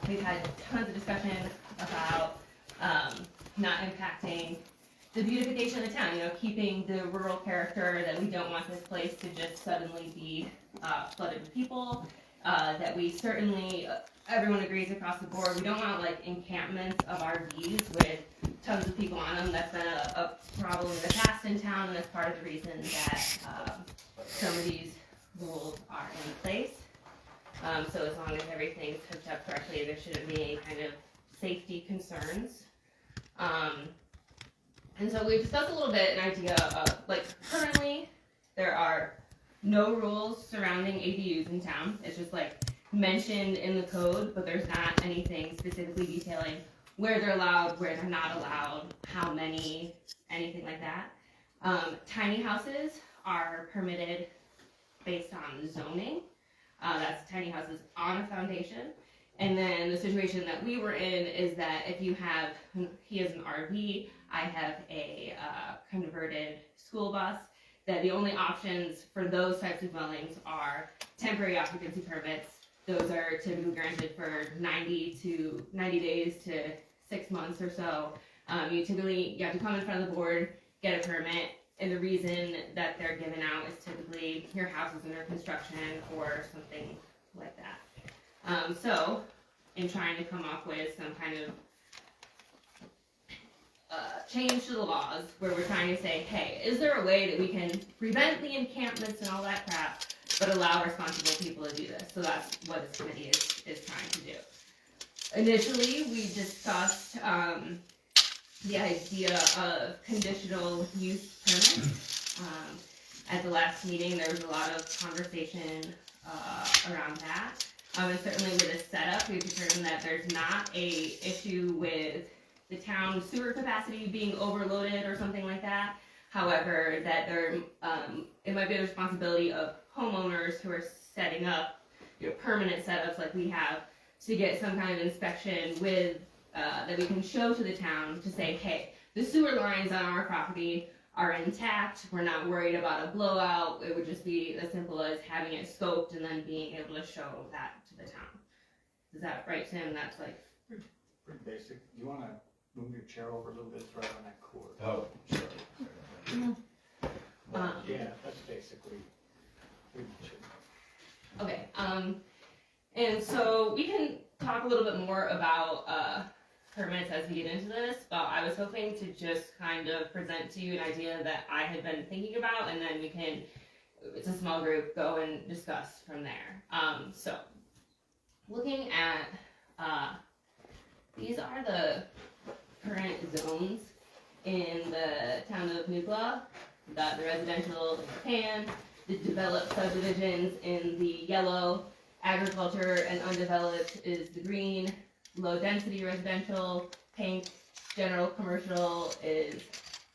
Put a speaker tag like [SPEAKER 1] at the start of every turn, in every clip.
[SPEAKER 1] We've had tons of discussion about not impacting the beautification of the town, keeping the rural character, that we don't want this place to just suddenly be flooded with people, that we certainly, everyone agrees across the board, we don't want like encampments of RVs with tons of people on them. That's been a problem in the past in town, and that's part of the reason that some of these rules are in place. So as long as everything's hooked up correctly, there shouldn't be any kind of safety concerns. And so we've discussed a little bit an idea of, like, currently there are no rules surrounding ADUs in town. It's just like mentioned in the code, but there's not anything specifically detailing where they're allowed, where they're not allowed, how many, anything like that. Tiny houses are permitted based on zoning. That's tiny houses on a foundation. And then the situation that we were in is that if you have, he has an RV, I have a converted school bus, that the only options for those types of dwellings are temporary occupancy permits. Those are typically granted for 90 days to 6 months or so. You have to come in front of the board, get a permit, and the reason that they're given out is typically your house is under construction or something like that. So, in trying to come up with some kind of change to the laws, where we're trying to say, hey, is there a way that we can prevent the encampments and all that crap, but allow responsible people to do this? So that's what this committee is trying to do. Initially, we discussed the idea of conditional use permits. At the last meeting, there was a lot of conversation around that. And certainly with this setup, we've determined that there's not a issue with the town sewer capacity being overloaded or something like that. However, that it might be the responsibility of homeowners who are setting up permanent setups like we have to get some kind of inspection with that we can show to the town to say, hey, the sewer lines on our property are intact, we're not worried about a blowout. It would just be as simple as having it scoped and then being able to show that to the town. Is that right, Tim? That's like
[SPEAKER 2] pretty basic. You want to move your chair over a little bit, throw it on that cord.
[SPEAKER 3] Oh, sure.
[SPEAKER 2] Yeah, that's basically pretty much it.
[SPEAKER 1] okay. And so we can talk a little bit more about permits as we get into this, but I was hoping to just kind of present to you an idea that I had been thinking about, and then we can, it's a small group, go and discuss from there. So, looking at, these are the current zones in the town of Nucla. We've got the residential in tan, the developed subdivisions in the yellow, agriculture and undeveloped is the green, low density residential, pink, general commercial is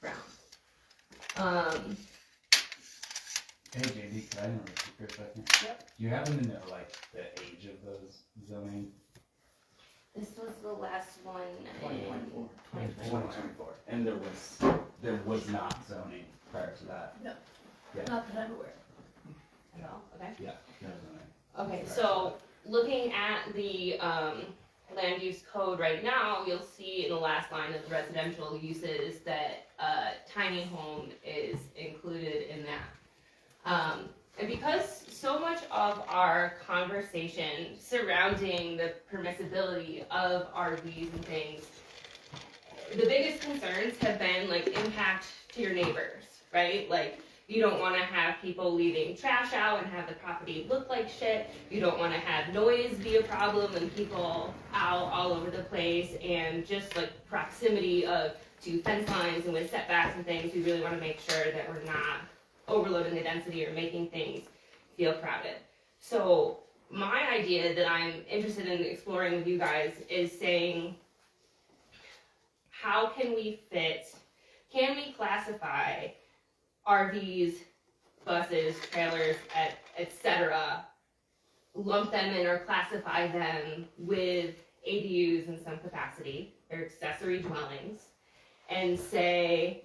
[SPEAKER 1] brown.
[SPEAKER 3] Hey JD, can I interrupt you for a second?
[SPEAKER 1] Yep.
[SPEAKER 3] Do you happen to know like the age of those zoning?
[SPEAKER 1] This was the last one in
[SPEAKER 2] 2024.
[SPEAKER 3] And there was not zoning prior to that.
[SPEAKER 4] No,
[SPEAKER 3] Yeah.
[SPEAKER 4] not that I'm aware.
[SPEAKER 1] at all. Okay.
[SPEAKER 3] Yeah, no zoning.
[SPEAKER 1] Okay, so looking at the land use code right now, you'll see in the last line of the residential uses that tiny home is included in that. And because so much of our conversation surrounding the permissibility of RVs and things, the biggest concerns have been like impact to your neighbors, right? Like, you don't want to have people leaving trash out and have the property look like shit. You don't want to have noise be a problem and people out all over the place, and just like proximity to fence lines and with setbacks and things. We really want to make sure that we're not overloading the density or making things feel crowded. So my idea that I'm interested in exploring with you guys is saying, how can we classify RVs, buses, trailers, etc., lump them in or classify them with ADUs in some capacity, or accessory dwellings, and say,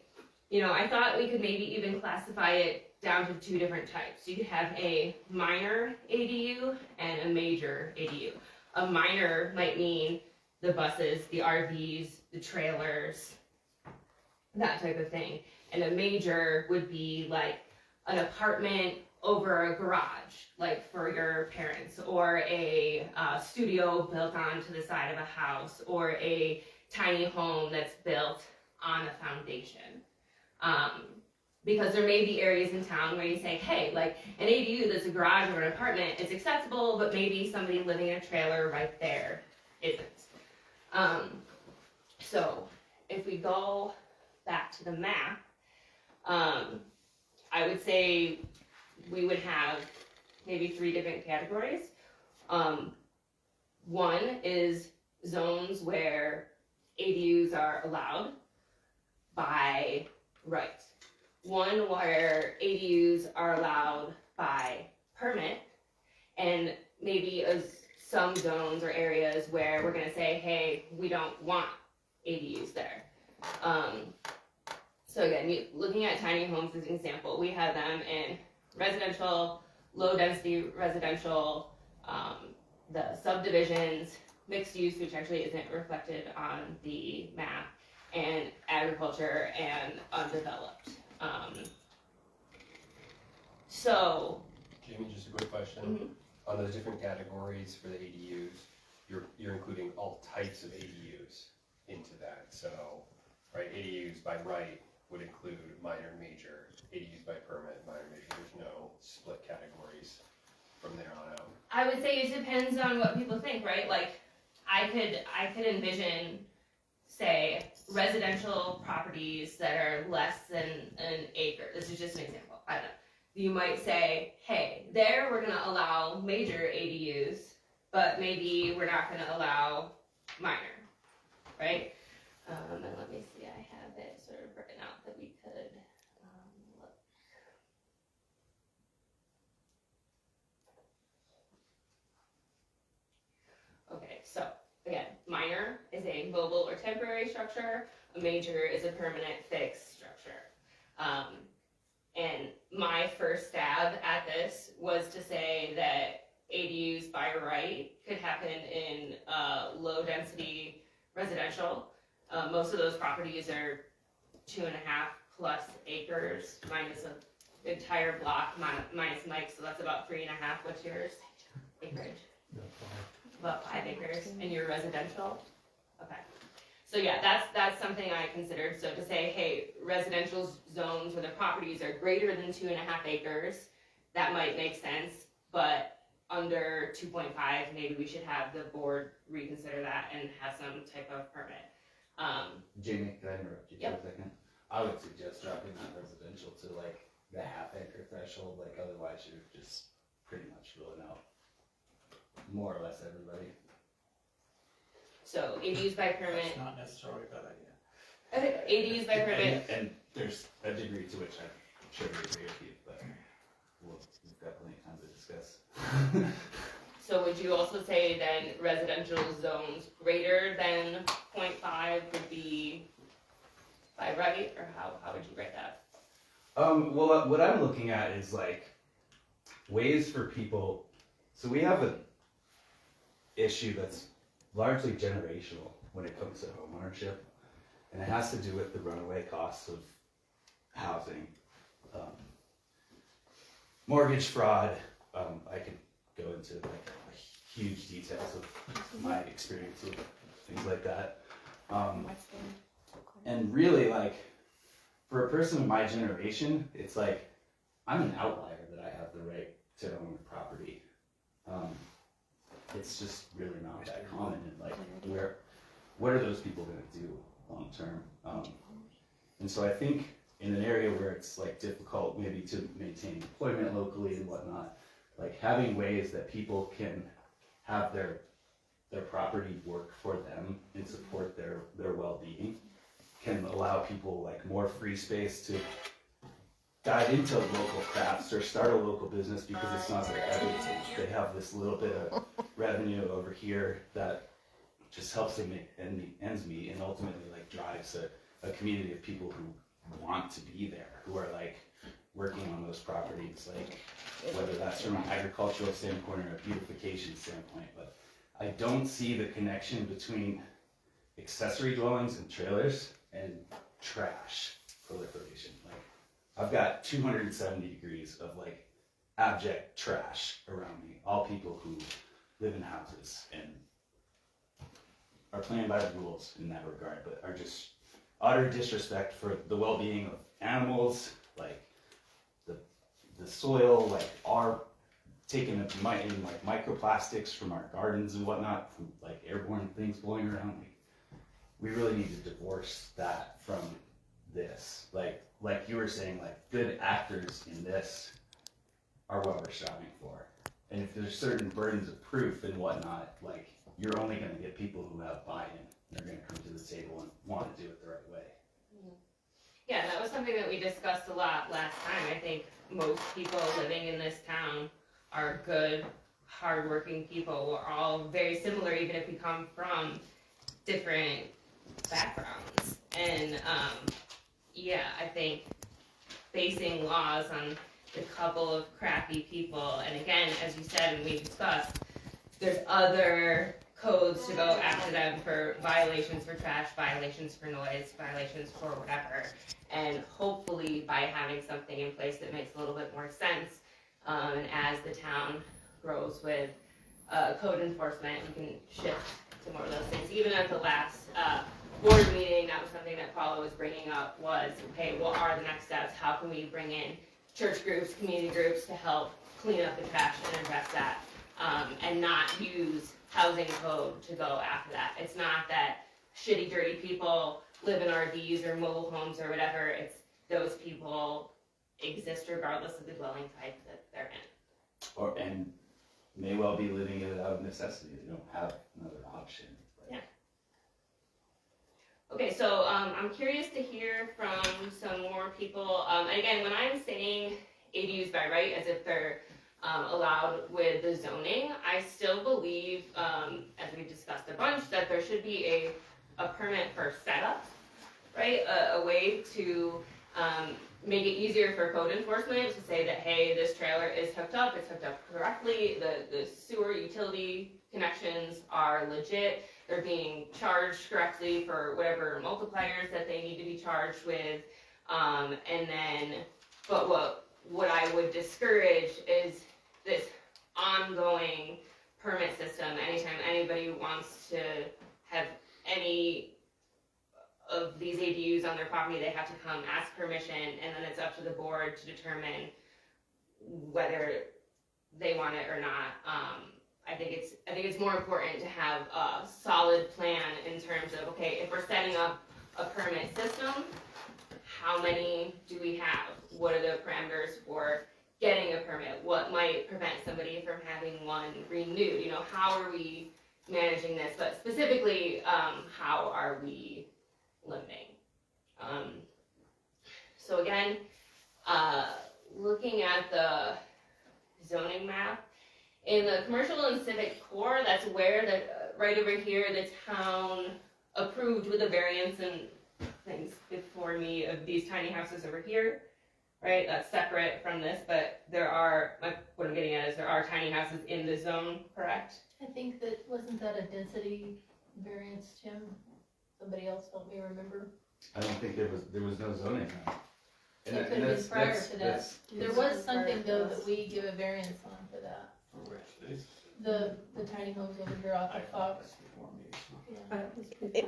[SPEAKER 1] I thought we could maybe even classify it down to two different types. You could have a minor ADU and a major ADU. A minor might mean the buses, the RVs, the trailers, that type of thing. And a major would be like an apartment over a garage, like for your parents, or a studio built onto the side of a house, or a tiny home that's built on a foundation. Because there may be areas in town where you say, hey, like an ADU that's a garage or an apartment, it's accessible, but maybe somebody living in a trailer right there isn't. So if we go back to the map, I would say we would have maybe 3 different categories. One is zones where ADUs are allowed by right. One where ADUs are allowed by permit, and maybe some zones or areas where we're gonna say, hey, we don't want ADUs there. So again, looking at tiny homes as an example, we have them in residential, low density residential, the subdivisions, mixed use, which actually isn't reflected on the map, and agriculture and undeveloped. So,
[SPEAKER 4] Jamie, just a quick question.
[SPEAKER 1] Mm-hmm.
[SPEAKER 4] On those different categories for the ADUs, you're including all types of ADUs into that. So, right, ADUs by right would include minor and major. ADUs by permit, minor and major. There's no split categories from there on out.
[SPEAKER 1] I would say it depends on what people think, right? Like, I could envision, say, residential properties that are less than an acre. This is just an example. I don't know. You might say, hey, there we're going to allow major ADUs, but maybe we're not going to allow minor, right? And let me see, I have it sort of written out that we could look. Okay, so again, minor is a mobile or temporary structure. A major is a permanent fixed structure. And my first stab at this was to say that ADUs by right could happen in low density residential. Most of those properties are 2.5 plus acres, minus an entire block, minus Mike, so that's about 3.5. What's yours? Acreage? About 5 acres, and you're residential? Okay. So yeah, that's something I considered. So to say, hey, residential zones where the properties are greater than 2.5 acres, that might make sense, but under 2.5, maybe we should have the board reconsider that and have some type of permit.
[SPEAKER 3] Jamie, can I interrupt you for a second? I would suggest dropping that residential to like the half-acre threshold, like otherwise you're just pretty much ruling out more or less everybody.
[SPEAKER 1] So ADUs by permit.
[SPEAKER 2] That's not necessarily a bad idea.
[SPEAKER 1] ADUs by permit.
[SPEAKER 3] And there's a degree to which I'm sure we agree with you, but we've got plenty of time to discuss.
[SPEAKER 1] So would you also say then residential zones greater than 0.5 would be by right, or how would you rate that?
[SPEAKER 3] Well, what I'm looking at is like ways for people. So we have an issue that's largely generational when it comes to homeownership, and it has to do with the runaway costs of housing, mortgage fraud. I could go into like huge details of my experience with things like that. And really, like, for a person of my generation, it's like, I'm an outlier that I have the right to own property. It's just really not that common, and like, what are those people gonna do long term? And so I think in an area where it's like difficult maybe to maintain employment locally and whatnot, like having ways that people can have their property work for them and support their well-being can allow people like more free space to dive into local crafts or start a local business, because it's not their everything. They have this little bit of revenue over here that just helps them make ends meet, and ultimately like drives a community of people who want to be there, who are like working on those properties, like whether that's from an agricultural standpoint or a beautification standpoint. But I don't see the connection between accessory dwellings and trailers and trash proliferation. Like, I've got 270 degrees of like abject trash around me. All people who live in houses and are playing by the rules in that regard, but are just utter disrespect for the well-being of animals, like the soil, like our taking in like microplastics from our gardens and whatnot, from like airborne things blowing around. Like, we really need to divorce that from this. Like you were saying, like good actors in this are what we're striving for. And if there's certain burdens of proof and whatnot, like you're only going to get people who have buy-in. They're going to come to the table and want to do it the right way.
[SPEAKER 1] Yeah, that was something that we discussed a lot last time. I think most people living in this town are good, hardworking people. We're all very similar, even if we come from different backgrounds. And yeah, I think basing laws on the couple of crappy people, and again, as you said and we discussed, there's other codes to go after them for violations for trash, violations for noise, violations for whatever. And hopefully by having something in place that makes a little bit more sense, and as the town grows with code enforcement, we can shift to more of those things. Even at the last board meeting, that was something that Paula was bringing up was, okay, what are the next steps? How can we bring in church groups, community groups to help clean up the trash and address that, and not use housing code to go after that. It's not that shitty, dirty people live in RVs or mobile homes or whatever. It's those people exist regardless of the dwelling type that they're in.
[SPEAKER 3] And may well be living it out of necessity. They don't have another option.
[SPEAKER 1] Yeah. Okay, so I'm curious to hear from some more people. And again, when I'm saying ADUs by right, as if they're allowed with the zoning, I still believe, as we've discussed a bunch, that there should be a permit for setup, right? A way to make it easier for code enforcement to say that, hey, this trailer is hooked up, it's hooked up correctly, the sewer utility connections are legit, they're being charged correctly for whatever multipliers that they need to be charged with, and then, but what I would discourage is this ongoing permit system. Anytime anybody wants to have any of these ADUs on their property, they have to come ask permission, and then it's up to the board to determine whether they want it or not. I think it's more important to have a solid plan in terms of, okay, if we're setting up a permit system, how many do we have? What are the parameters for getting a permit? What might prevent somebody from having one renewed? You know, how are we managing this? But specifically, how are we limiting? So again, looking at the zoning map, in the commercial and civic core, that's where right over here, the town approved with a variance and things before me of these tiny houses over here, right? That's separate from this, but what I'm getting at is there are tiny houses in the zone, correct?
[SPEAKER 5] I think wasn't that a density variance, Tim? Somebody else help me remember.
[SPEAKER 3] I don't think there was no zoning.
[SPEAKER 5] It could have been prior to that. There was something though that we give a variance on for that. The tiny homes over here off of Fox. Yeah.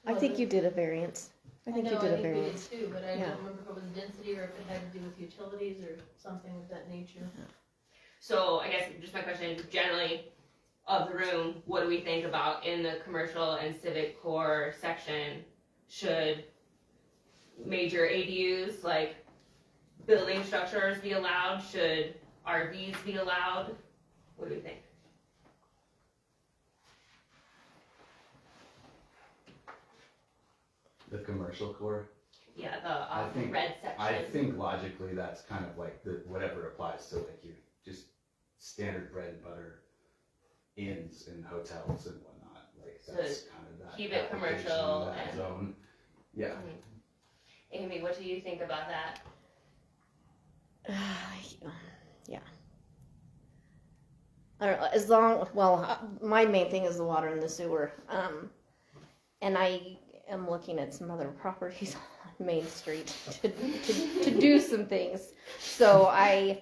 [SPEAKER 6] I think you did a variance. I think you did a variance.
[SPEAKER 5] We did too, but I
[SPEAKER 6] Yeah.
[SPEAKER 5] don't remember if it was density or if it had to do with utilities or something of that nature.
[SPEAKER 1] So I guess just my question, generally, of the room, what do we think about in the commercial and civic core section? Should major ADUs like building structures be allowed? Should RVs be allowed? What do we think?
[SPEAKER 3] The commercial core.
[SPEAKER 1] Yeah,
[SPEAKER 3] I
[SPEAKER 1] the
[SPEAKER 3] think-
[SPEAKER 1] red section.
[SPEAKER 3] I think logically that's kind of like whatever applies to like your just standard bread and butter inns and hotels and whatnot. Like that's kind of that.
[SPEAKER 1] keep it
[SPEAKER 3] application,
[SPEAKER 1] commercial
[SPEAKER 3] that
[SPEAKER 1] and-
[SPEAKER 3] zone. Yeah.
[SPEAKER 1] Amy, what do you think about that?
[SPEAKER 6] Yeah. I don't know, as long, well, my main thing is the water and the sewer. And I am looking at some other properties on Main Street to do some things. So I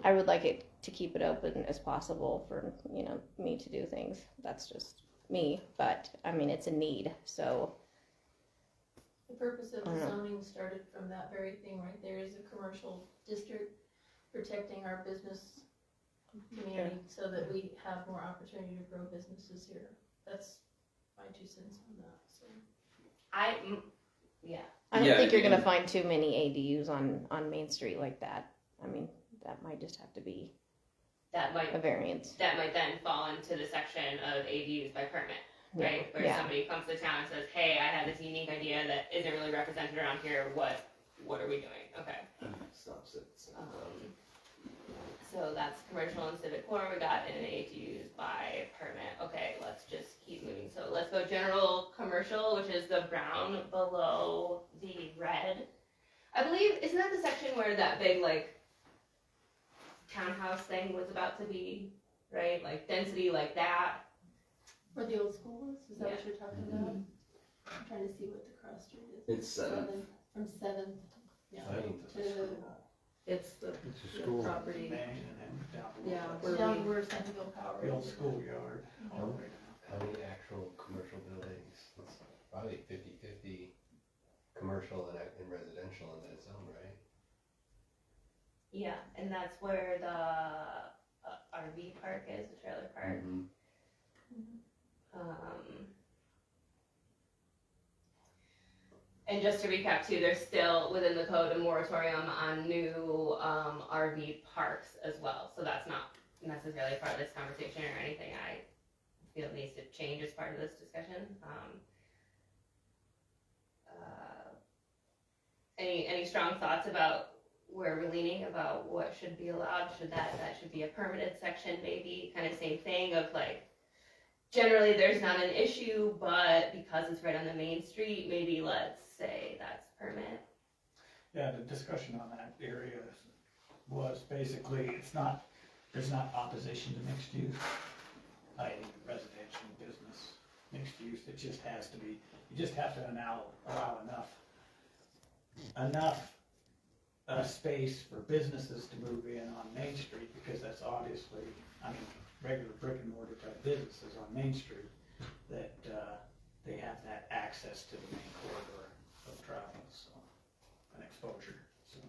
[SPEAKER 6] would like it to keep it open as possible for, me to do things. That's just me, but I mean, it's a need, so.
[SPEAKER 5] The purpose of
[SPEAKER 6] I
[SPEAKER 5] the
[SPEAKER 6] don't know.
[SPEAKER 5] zoning started from that very thing right there, is a commercial district protecting our business community so that we have more opportunity to grow businesses here. That's my 2 cents on that, so.
[SPEAKER 1] Yeah.
[SPEAKER 6] I don't
[SPEAKER 3] Yeah,
[SPEAKER 6] think you're gonna
[SPEAKER 3] and-
[SPEAKER 6] find too many ADUs on Main Street like that. I mean, that might just have to be
[SPEAKER 1] That might
[SPEAKER 6] a variance.
[SPEAKER 1] then fall into the section of ADUs by permit, right? Where
[SPEAKER 6] Yeah.
[SPEAKER 1] somebody comes to town and says, hey, I have this unique idea that isn't really represented around here, what are we doing? Okay.
[SPEAKER 3] Stops it.
[SPEAKER 1] So that's commercial and civic core, we got in ADUs by permit. Okay, let's just keep moving. So let's go general commercial, which is the brown below the red. I believe, isn't that the section where that big, like, townhouse thing was about to be, right? Like, density like that.
[SPEAKER 5] Where the old school was, is that what you're talking about?
[SPEAKER 3] Mm-hmm.
[SPEAKER 5] I'm trying to see what the cross street is.
[SPEAKER 3] It's 7th.
[SPEAKER 5] From 7th, yeah, to,
[SPEAKER 7] It's the
[SPEAKER 2] It's a
[SPEAKER 7] the property,
[SPEAKER 2] Main and then down below.
[SPEAKER 7] Yeah,
[SPEAKER 2] that's
[SPEAKER 7] where
[SPEAKER 5] down where Centerville Power
[SPEAKER 2] The
[SPEAKER 5] is.
[SPEAKER 2] old schoolyard, all the way down.
[SPEAKER 4] How many actual commercial buildings? It's probably 50-50 commercial and residential in that zone, right?
[SPEAKER 1] Yeah, and that's where the RV park is, the trailer park.
[SPEAKER 3] Mhm.
[SPEAKER 1] And just to recap too, there's still within the code a moratorium on new RV parks as well. So that's not necessarily part of this conversation or anything I feel needs to change as part of this discussion. Any strong thoughts about where we're leaning about what should be allowed? Should that should be a permitted section maybe? Kind of same thing of like, generally there's not an issue, but because it's right on the main street, maybe let's say that's permit.
[SPEAKER 2] Yeah, the discussion on that area was basically, there's not opposition to mixed use, i.e. residential, business, mixed use, it just has to be, you just have to allow enough space for businesses to move in on Main Street, because that's obviously, regular brick and mortar type businesses on Main Street, that they have that access to the main corridor of travel, so, and exposure, so.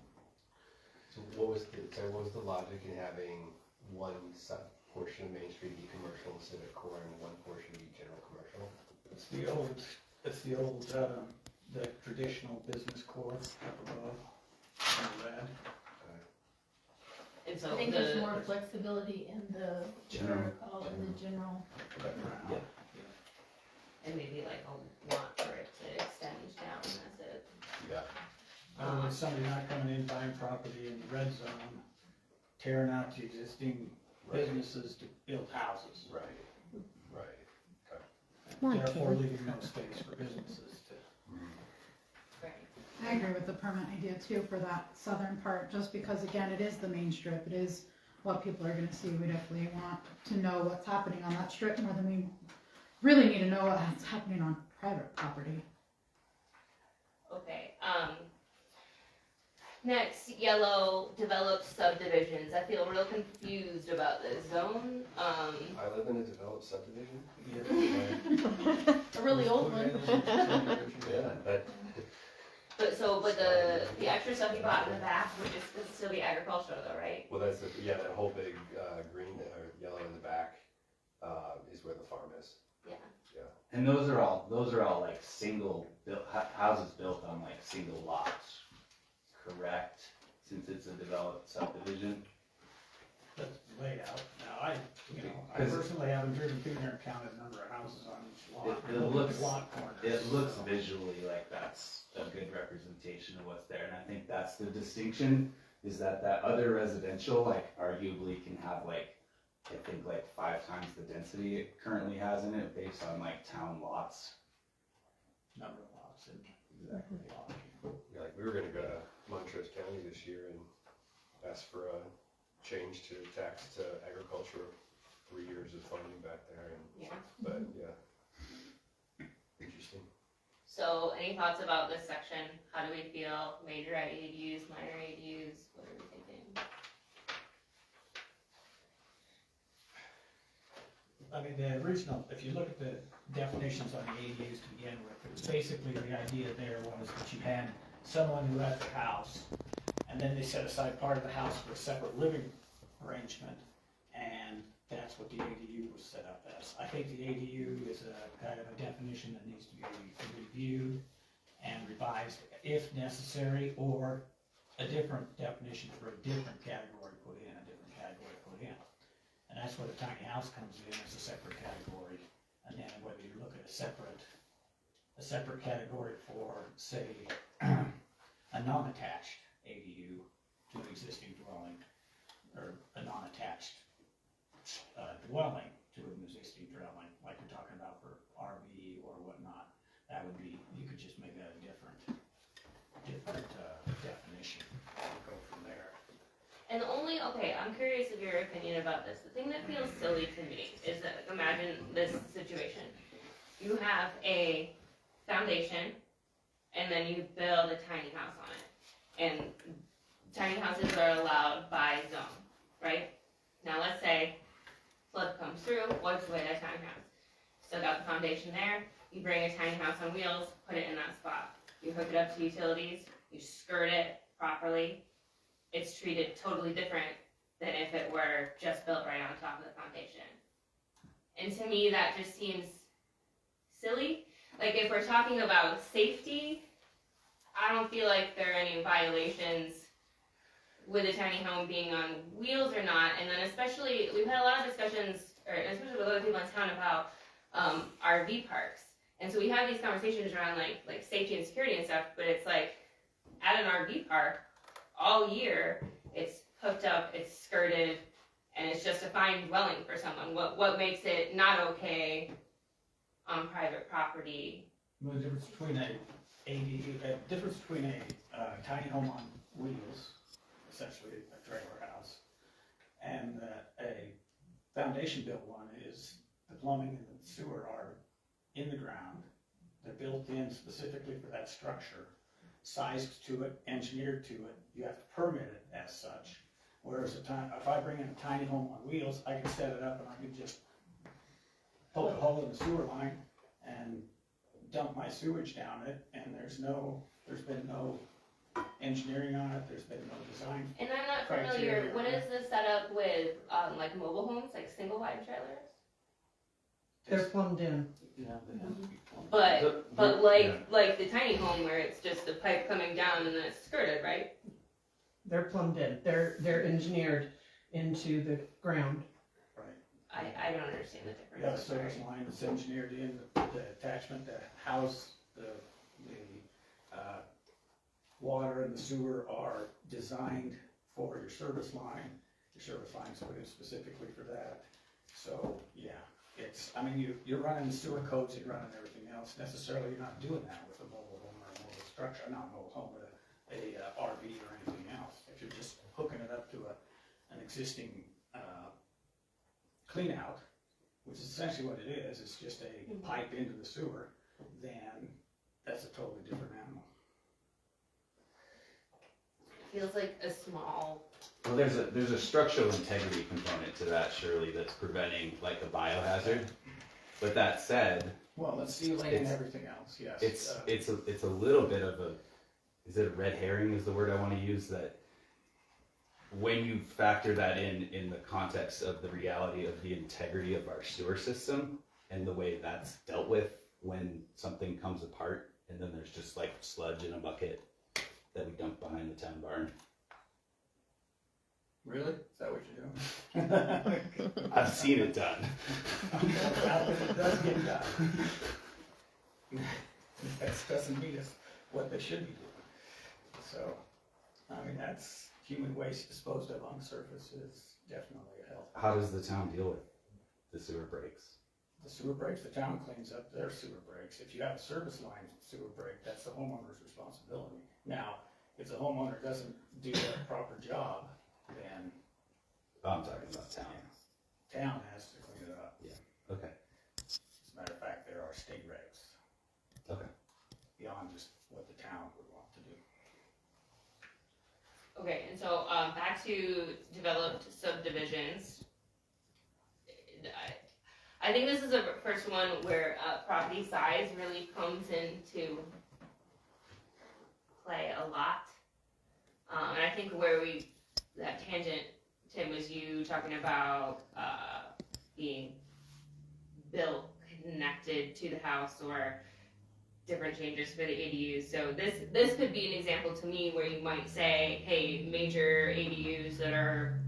[SPEAKER 4] So what was the logic in having one portion of Main Street be commercial and civic core and one portion be general commercial?
[SPEAKER 2] It's the old, the traditional business core up above, in the red.
[SPEAKER 1] And so
[SPEAKER 5] I think there's more flexibility in the,
[SPEAKER 3] General.
[SPEAKER 5] in the general.
[SPEAKER 3] Yeah.
[SPEAKER 1] and maybe like a want for it to extend down as it.
[SPEAKER 4] Yeah.
[SPEAKER 2] With somebody not coming in buying property in the red zone, tearing out the existing businesses to build houses.
[SPEAKER 4] Right.
[SPEAKER 6] Come on,
[SPEAKER 2] Therefore
[SPEAKER 6] Caleb.
[SPEAKER 2] leaving no space for businesses to.
[SPEAKER 1] Right.
[SPEAKER 8] I agree with the permit idea too for that southern part, just because again, it is the main strip, it is what people are gonna see. We definitely want to know what's happening on that strip more than we really need to know what's happening on private property.
[SPEAKER 1] Okay, next, yellow developed subdivisions. I feel real confused about this zone.
[SPEAKER 4] I live in a developed subdivision.
[SPEAKER 5] A really old one.
[SPEAKER 4] Yeah, but
[SPEAKER 1] But the extra stuff you bought in the back would just still be agricultural though, right?
[SPEAKER 4] well, that's that whole big green or yellow in the back is where the farm is.
[SPEAKER 3] And those are all like single houses built on like single lots, correct? Since it's a developed subdivision.
[SPEAKER 2] That's the layout. Now, I personally haven't driven through there and counted the number of houses on each lot.
[SPEAKER 3] It looks-
[SPEAKER 2] Lot corners.
[SPEAKER 3] It looks
[SPEAKER 2] so.
[SPEAKER 3] visually like that's a good representation of what's there, and I think that's the distinction, is that other residential, like, arguably can have like, I think like 5 times the density it currently has in it, based on like town lots.
[SPEAKER 2] Number of lots and
[SPEAKER 3] Exactly.
[SPEAKER 2] lot.
[SPEAKER 4] Yeah, like we were gonna go to Montrose County this year and ask for a change to tax to agriculture, 3 years of funding back there, and,
[SPEAKER 1] Yeah.
[SPEAKER 4] but, yeah. Interesting.
[SPEAKER 1] So, any thoughts about this section? How do we feel? Major ADUs, minor ADUs? What are we thinking?
[SPEAKER 2] I mean, the original, if you look at the definitions on the ADUs to begin with, it was basically the idea there was that you had someone who had their house, and then they set aside part of the house for a separate living arrangement, and that's what the ADU was set up as. I think the ADU is a kind of a definition that needs to be reviewed and revised if necessary, or a different definition for a different category put in, And that's where the tiny house comes in as a separate category. And then whether you look at a separate category for, say, a non-attached ADU to an existing dwelling, or a non-attached dwelling to an existing dwelling, like we're talking about for RV or whatnot, that would be, you could just make that a different definition and go from there.
[SPEAKER 1] And the only, okay, I'm curious of your opinion about this. The thing that feels silly to me is that, imagine this situation. You have a foundation, and then you build a tiny house on it. And tiny houses are allowed by zone, right? Now let's say flood comes through, wipes away that tiny house. Still got the foundation there, you bring a tiny house on wheels, put it in that spot. You hook it up to utilities, you skirt it properly. It's treated totally different than if it were just built right on top of the foundation. And to me, that just seems silly. Like, if we're talking about safety, I don't feel like there are any violations with a tiny home being on wheels or not. And then especially, we've had a lot of discussions, or especially with other people in town, about RV parks. And so we have these conversations around like safety and security and stuff, but it's like, at an RV park, all year, it's hooked up, it's skirted, and it's just a fine dwelling for someone. What makes it not okay on private property?
[SPEAKER 2] Well, the difference between a tiny home on wheels, essentially a trailer house, and a foundation-built one is the plumbing and the sewer are in the ground. They're built in specifically for that structure, sized to it, engineered to it. You have to permit it as such. Whereas if I bring in a tiny home on wheels, I can set it up and I can just poke a hole in the sewer line and dump my sewage down it, and there's been no engineering on it, there's been no design.
[SPEAKER 1] And I'm not familiar, what is the setup with like mobile homes, like single wide trailers?
[SPEAKER 7] They're plumbed in.
[SPEAKER 2] Yeah, they have to be plumbed.
[SPEAKER 1] But like the tiny home where it's just a pipe coming down and then it's skirted, right?
[SPEAKER 7] They're plumbed in. They're engineered into the ground.
[SPEAKER 1] I don't understand the difference.
[SPEAKER 2] You have a
[SPEAKER 1] I'm sorry.
[SPEAKER 2] service line that's engineered in, the attachment to house, the water and the sewer are designed for your service line. Your service line is put in specifically for that. So, yeah, you're running the sewer codes, you're running everything else. Necessarily, you're not doing that with a mobile home or a mobile structure, not a mobile home, but a RV or anything else. If you're just hooking it up to an existing clean out, which is essentially what it is, it's just a pipe into the sewer, then that's a totally different animal.
[SPEAKER 1] Feels like a small.
[SPEAKER 3] Well, there's a structural integrity component to that, surely, that's preventing like a biohazard. But that said,
[SPEAKER 2] Well, let's see and everything else, yes.
[SPEAKER 3] it's a little bit of a, is it a red herring is the word I want to use, that when you factor that in the context of the reality of the integrity of our sewer system and the way that's dealt with when something comes apart and then there's just like sludge in a bucket that we dump behind the town barn.
[SPEAKER 2] Really? Is that what you're doing?
[SPEAKER 3] I've seen it done.
[SPEAKER 2] It does get done. That doesn't mean it's what they should be doing. So, that's human waste disposed of on the surface is definitely a health.
[SPEAKER 3] How does the town deal with the sewer breaks?
[SPEAKER 2] The sewer breaks, the town cleans up their sewer breaks. If you have a service line sewer break, that's the homeowner's responsibility. Now, if the homeowner doesn't do a proper job, then
[SPEAKER 3] I'm talking about town.
[SPEAKER 2] Town has to clean it up.
[SPEAKER 3] Okay.
[SPEAKER 2] As a matter of fact, there are state regs.
[SPEAKER 3] Okay.
[SPEAKER 2] Beyond just what the town would want to do.
[SPEAKER 1] Okay, and so, back to developed subdivisions. I think this is the first one where, property size really comes into play a lot. And I think that tangent, Tim, was you talking about, being built, connected to the house, or different changes for the ADUs. So this could be an example to me where you might say, hey, major ADUs that are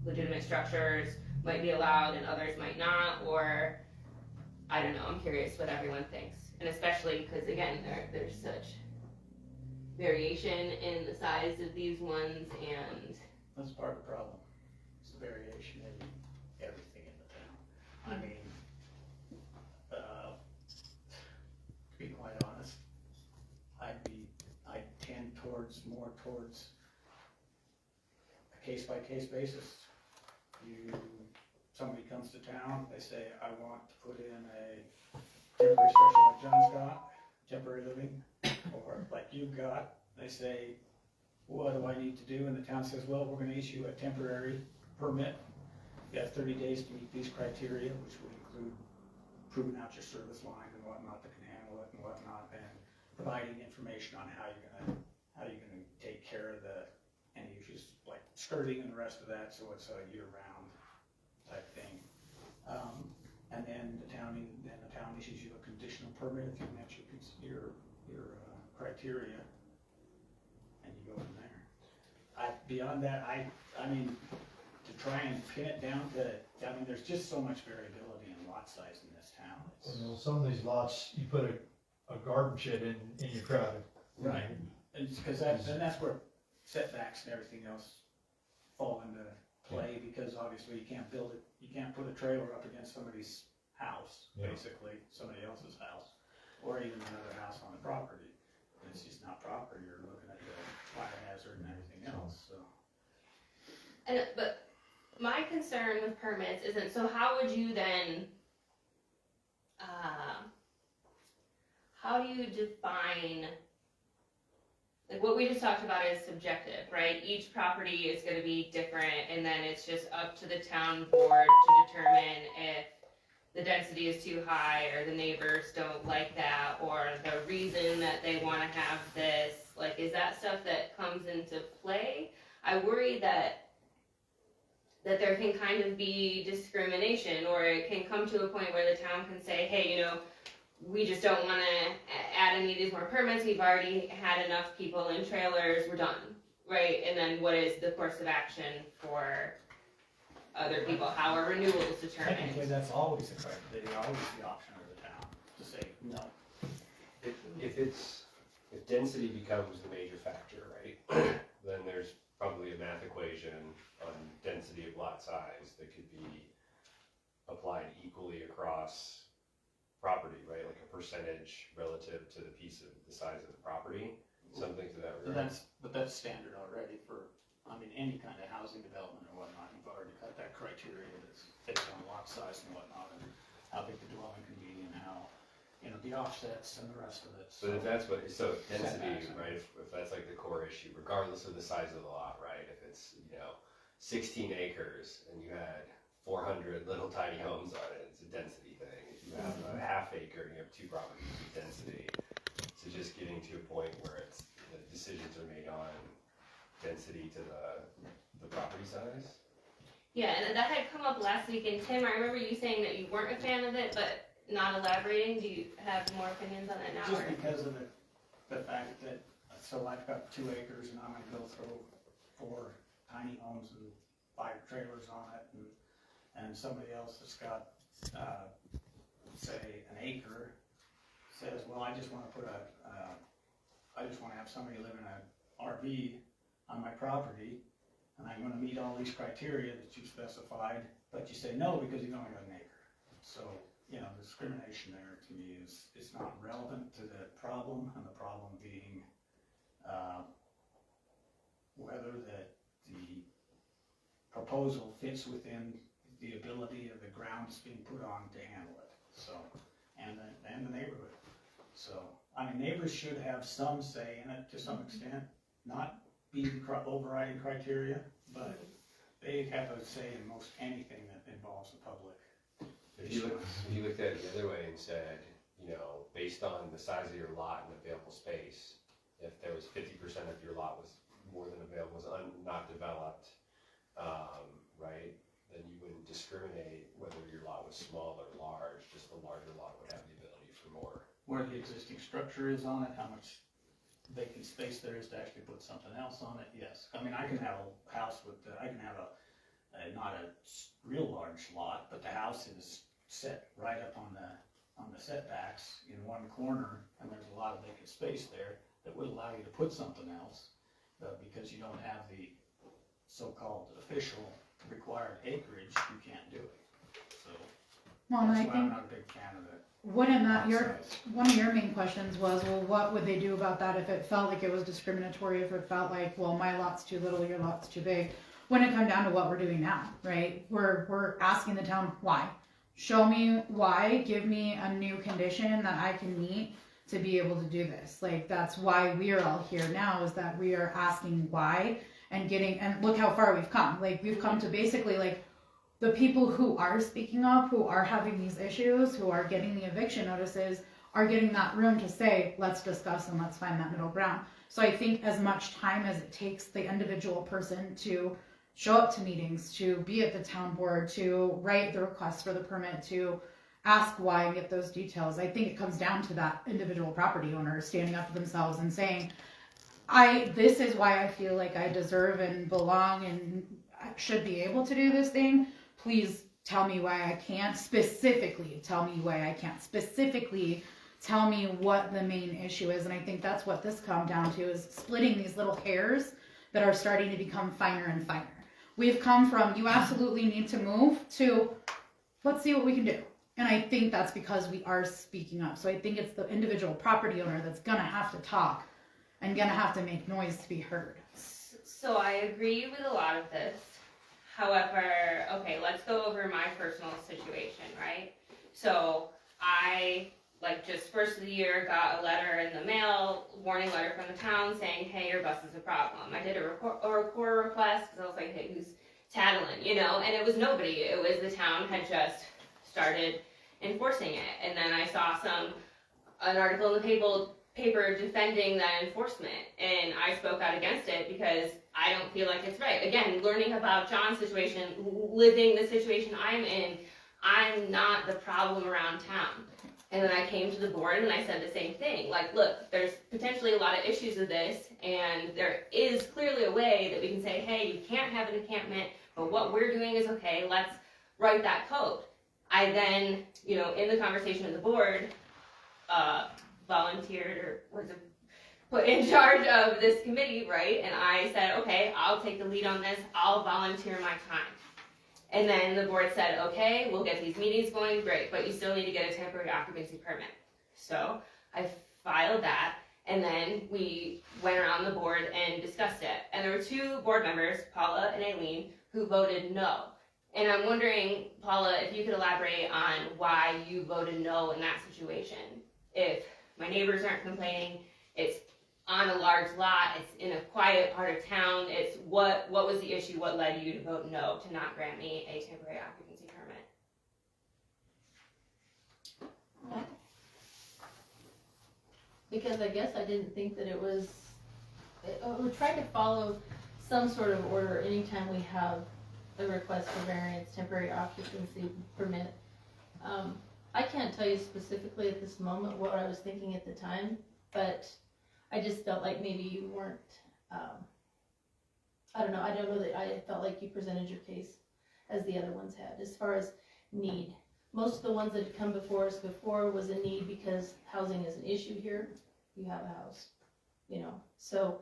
[SPEAKER 1] legitimate structures might be allowed and others might not, or I don't know, I'm curious what everyone thinks. And especially because again, there's such variation in the size of these ones, and
[SPEAKER 2] That's part of the problem. It's the variation in everything in the town. I mean, to be quite honest, I'd tend more towards a case-by-case basis. Somebody comes to town, they say, I want to put in a temporary structure like John's got, temporary living, or like you've got, they say, what do I need to do? And the town says, well, we're gonna issue a temporary permit. You have 30 days to meet these criteria, which would include proving out your service line and whatnot that can handle it and whatnot, and providing information on how you're gonna take care of any issues like skirting and the rest of that, so it's a year-round type thing. And then the town issues you a conditional permit if you met your criteria, and you go from there. Beyond that, I mean, to try and pin it down to, there's just so much variability in lot size in this town.
[SPEAKER 9] Well, some of these lots, you put a garden shed in your crowd.
[SPEAKER 2] Right, because that's where setbacks and everything else fall into play, because obviously you can't put a trailer up against somebody's house, basically, somebody else's house, or even another house on the property. It's just not proper, you're looking at the fire hazard and everything else, so.
[SPEAKER 1] but my concern with permits isn't, so how would you then, how do you define, like what we just talked about is subjective, right? Each property is gonna be different, and then it's just up to the town board to determine if the density is too high, or the neighbors don't like that, or the reason that they wanna have this, like, is that stuff that comes into play? I worry that there can kind of be discrimination, or it can come to a point where the town can say, hey, we just don't want to add any of these more permits, we've already had enough people in trailers, we're done, right? And then what is the course of action for other people? How are renewals determined?
[SPEAKER 2] Technically, that's always always the option of the town, to say no.
[SPEAKER 4] If density becomes the major factor, right, then there's probably a math equation on density of lot size that could be applied equally across property, right? Like a percentage relative to the piece of the size of the property, something to that regard.
[SPEAKER 2] But that's standard already for, any kind of housing development or whatnot. You've already got that criteria that's based on lot size and whatnot, and how big the dwelling can be, and how, the offsets and the rest of it.
[SPEAKER 4] But if that's so density,
[SPEAKER 2] Setbacks.
[SPEAKER 4] right, if that's like the core issue, regardless of the size of the lot, right? If it's, 16 acres and you had 400 little tiny homes on it, it's a density thing. If you have a half acre and you have 2 properties, it's density. So just getting to a point where the decisions are made on density to the property size.
[SPEAKER 1] Yeah, and that had come up last week, and Tim, I remember you saying that you weren't a fan of it, but not elaborating. Do you have more opinions on that now?
[SPEAKER 2] Just because of the fact that, so I've got 2 acres and I'm gonna go throw 4 tiny homes and 5 trailers on it, and somebody else that's got, say, an acre says, well, I just wanna have somebody live in an RV on my property, and I'm gonna meet all these criteria that you've specified, but you say no because you've only got an acre. So, the discrimination there to me is not relevant to the problem, and the problem being, whether the proposal fits within the ability of the ground that's being put on to handle it, so, and the neighborhood. So, I mean, neighbors should have some say in it to some extent, not be the overriding criteria, but they have a say in most anything that involves the public.
[SPEAKER 4] If you looked at it the other way and said, you know, based on the size of your lot and available space, if there was 50% of your lot was more than available, was not developed, right, then you wouldn't discriminate whether your lot was small or large, just the larger lot would have the ability for more.
[SPEAKER 2] Where the existing structure is on it, how much vacant space there is to actually put something else on it, yes. I mean, I can have a house with, I can have not a real large lot, but the house is set right up on the setbacks in one corner, and there's a lot of vacant space there that would allow you to put something else, but because you don't have the so-called official required acreage, you can't do it. So
[SPEAKER 8] Well, and I
[SPEAKER 2] that's why I'm
[SPEAKER 8] think,
[SPEAKER 2] not a big fan of it.
[SPEAKER 8] wouldn't that,
[SPEAKER 2] Size.
[SPEAKER 8] one of your main questions was, well, what would they do about that if it felt like it was discriminatory, if it felt like, well, my lot's too little, your lot's too big? When it come down to what we're doing now, right? We're asking the town why. Show me why, give me a new condition that I can meet to be able to do this. Like, that's why we're all here now, is that we are asking why and look how far we've come. Like, we've come to basically, like, the people who are speaking up, who are having these issues, who are getting the eviction notices, are getting that room to say, let's discuss and let's find that middle ground. So I think as much time as it takes the individual person to show up to meetings, to be at the town board, to write the request for the permit, to ask why and get those details, I think it comes down to that individual property owner standing up for themselves and saying, this is why I feel like I deserve and belong and should be able to do this thing. Please tell me why I can't. Specifically tell me why I can't. Specifically tell me what the main issue is. And I think that's what this comes down to, is splitting these little hairs that are starting to become finer and finer. We've come from, you absolutely need to move, to, let's see what we can do. And I think that's because we are speaking up. So I think it's the individual property owner that's gonna have to talk and gonna have to make noise to be heard.
[SPEAKER 1] So I agree with a lot of this. However, okay, let's go over my personal situation, right? So I, just first of the year, got a letter in the mail, warning letter from the town saying, hey, your bus is a problem. I did a record request because I was like, hey, who's tattling, And it was nobody. It was the town had just started enforcing it. And then I saw an article in the paper defending that enforcement, and I spoke out against it because I don't feel like it's right. Again, learning about John's situation, living the situation I'm in, I'm not the problem around town. And then I came to the board and I said the same thing. Like, look, there's potentially a lot of issues with this, and there is clearly a way that we can say, hey, you can't have an encampment, but what we're doing is okay, let's write that code. I then, in the conversation with the board, volunteered, or was put in charge of this committee, right? And I said, okay, I'll take the lead on this, I'll volunteer my time. And then the board said, okay, we'll get these meetings going, great, but you still need to get a temporary occupancy permit. So I filed that, and then we went around the board and discussed it. And there were two board members, Paula and Aileen, who voted no. And I'm wondering, Paula, if you could elaborate on why you voted no in that situation. If my neighbors aren't complaining, it's on a large lot, it's in a quiet part of town, it's what was the issue, what led you to vote no to not grant me a temporary occupancy permit?
[SPEAKER 5] Because I guess I didn't think that it was, we're trying to follow some sort of order anytime we have a request for variance, temporary occupancy permit. I can't tell you specifically at this moment what I was thinking at the time, but I just felt like maybe you weren't, I don't know that I felt like you presented your case as the other ones had, as far as need. Most of the ones that had come before us before was a need because housing is an issue here. You have a house, so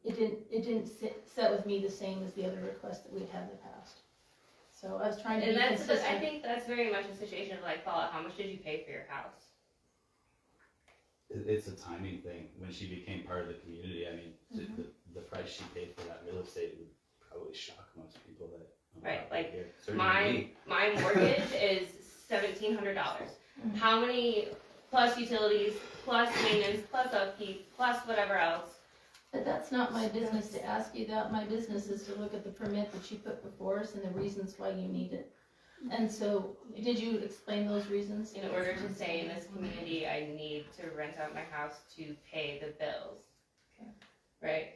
[SPEAKER 5] it didn't set with me the same as the other requests that we'd had in the past. So I was trying to be consistent.
[SPEAKER 1] I think that's very much a situation of like, Paula, how much did you pay for your house?
[SPEAKER 3] It's a timing thing. When she became part of the community, I mean, the price she paid for that real estate would probably shock most people that.
[SPEAKER 1] Right, like,
[SPEAKER 3] here. Certainly me.
[SPEAKER 1] my mortgage is $1,700. How many, plus utilities, plus maintenance, plus upkeep, plus whatever else?
[SPEAKER 5] But that's not my business to ask you that. My business is to look at the permit that you put before us and the reasons why you need it. And so, did you explain those reasons?
[SPEAKER 1] In order to stay in this community, I need to rent out my house to pay the bills.
[SPEAKER 5] Okay.
[SPEAKER 1] Right?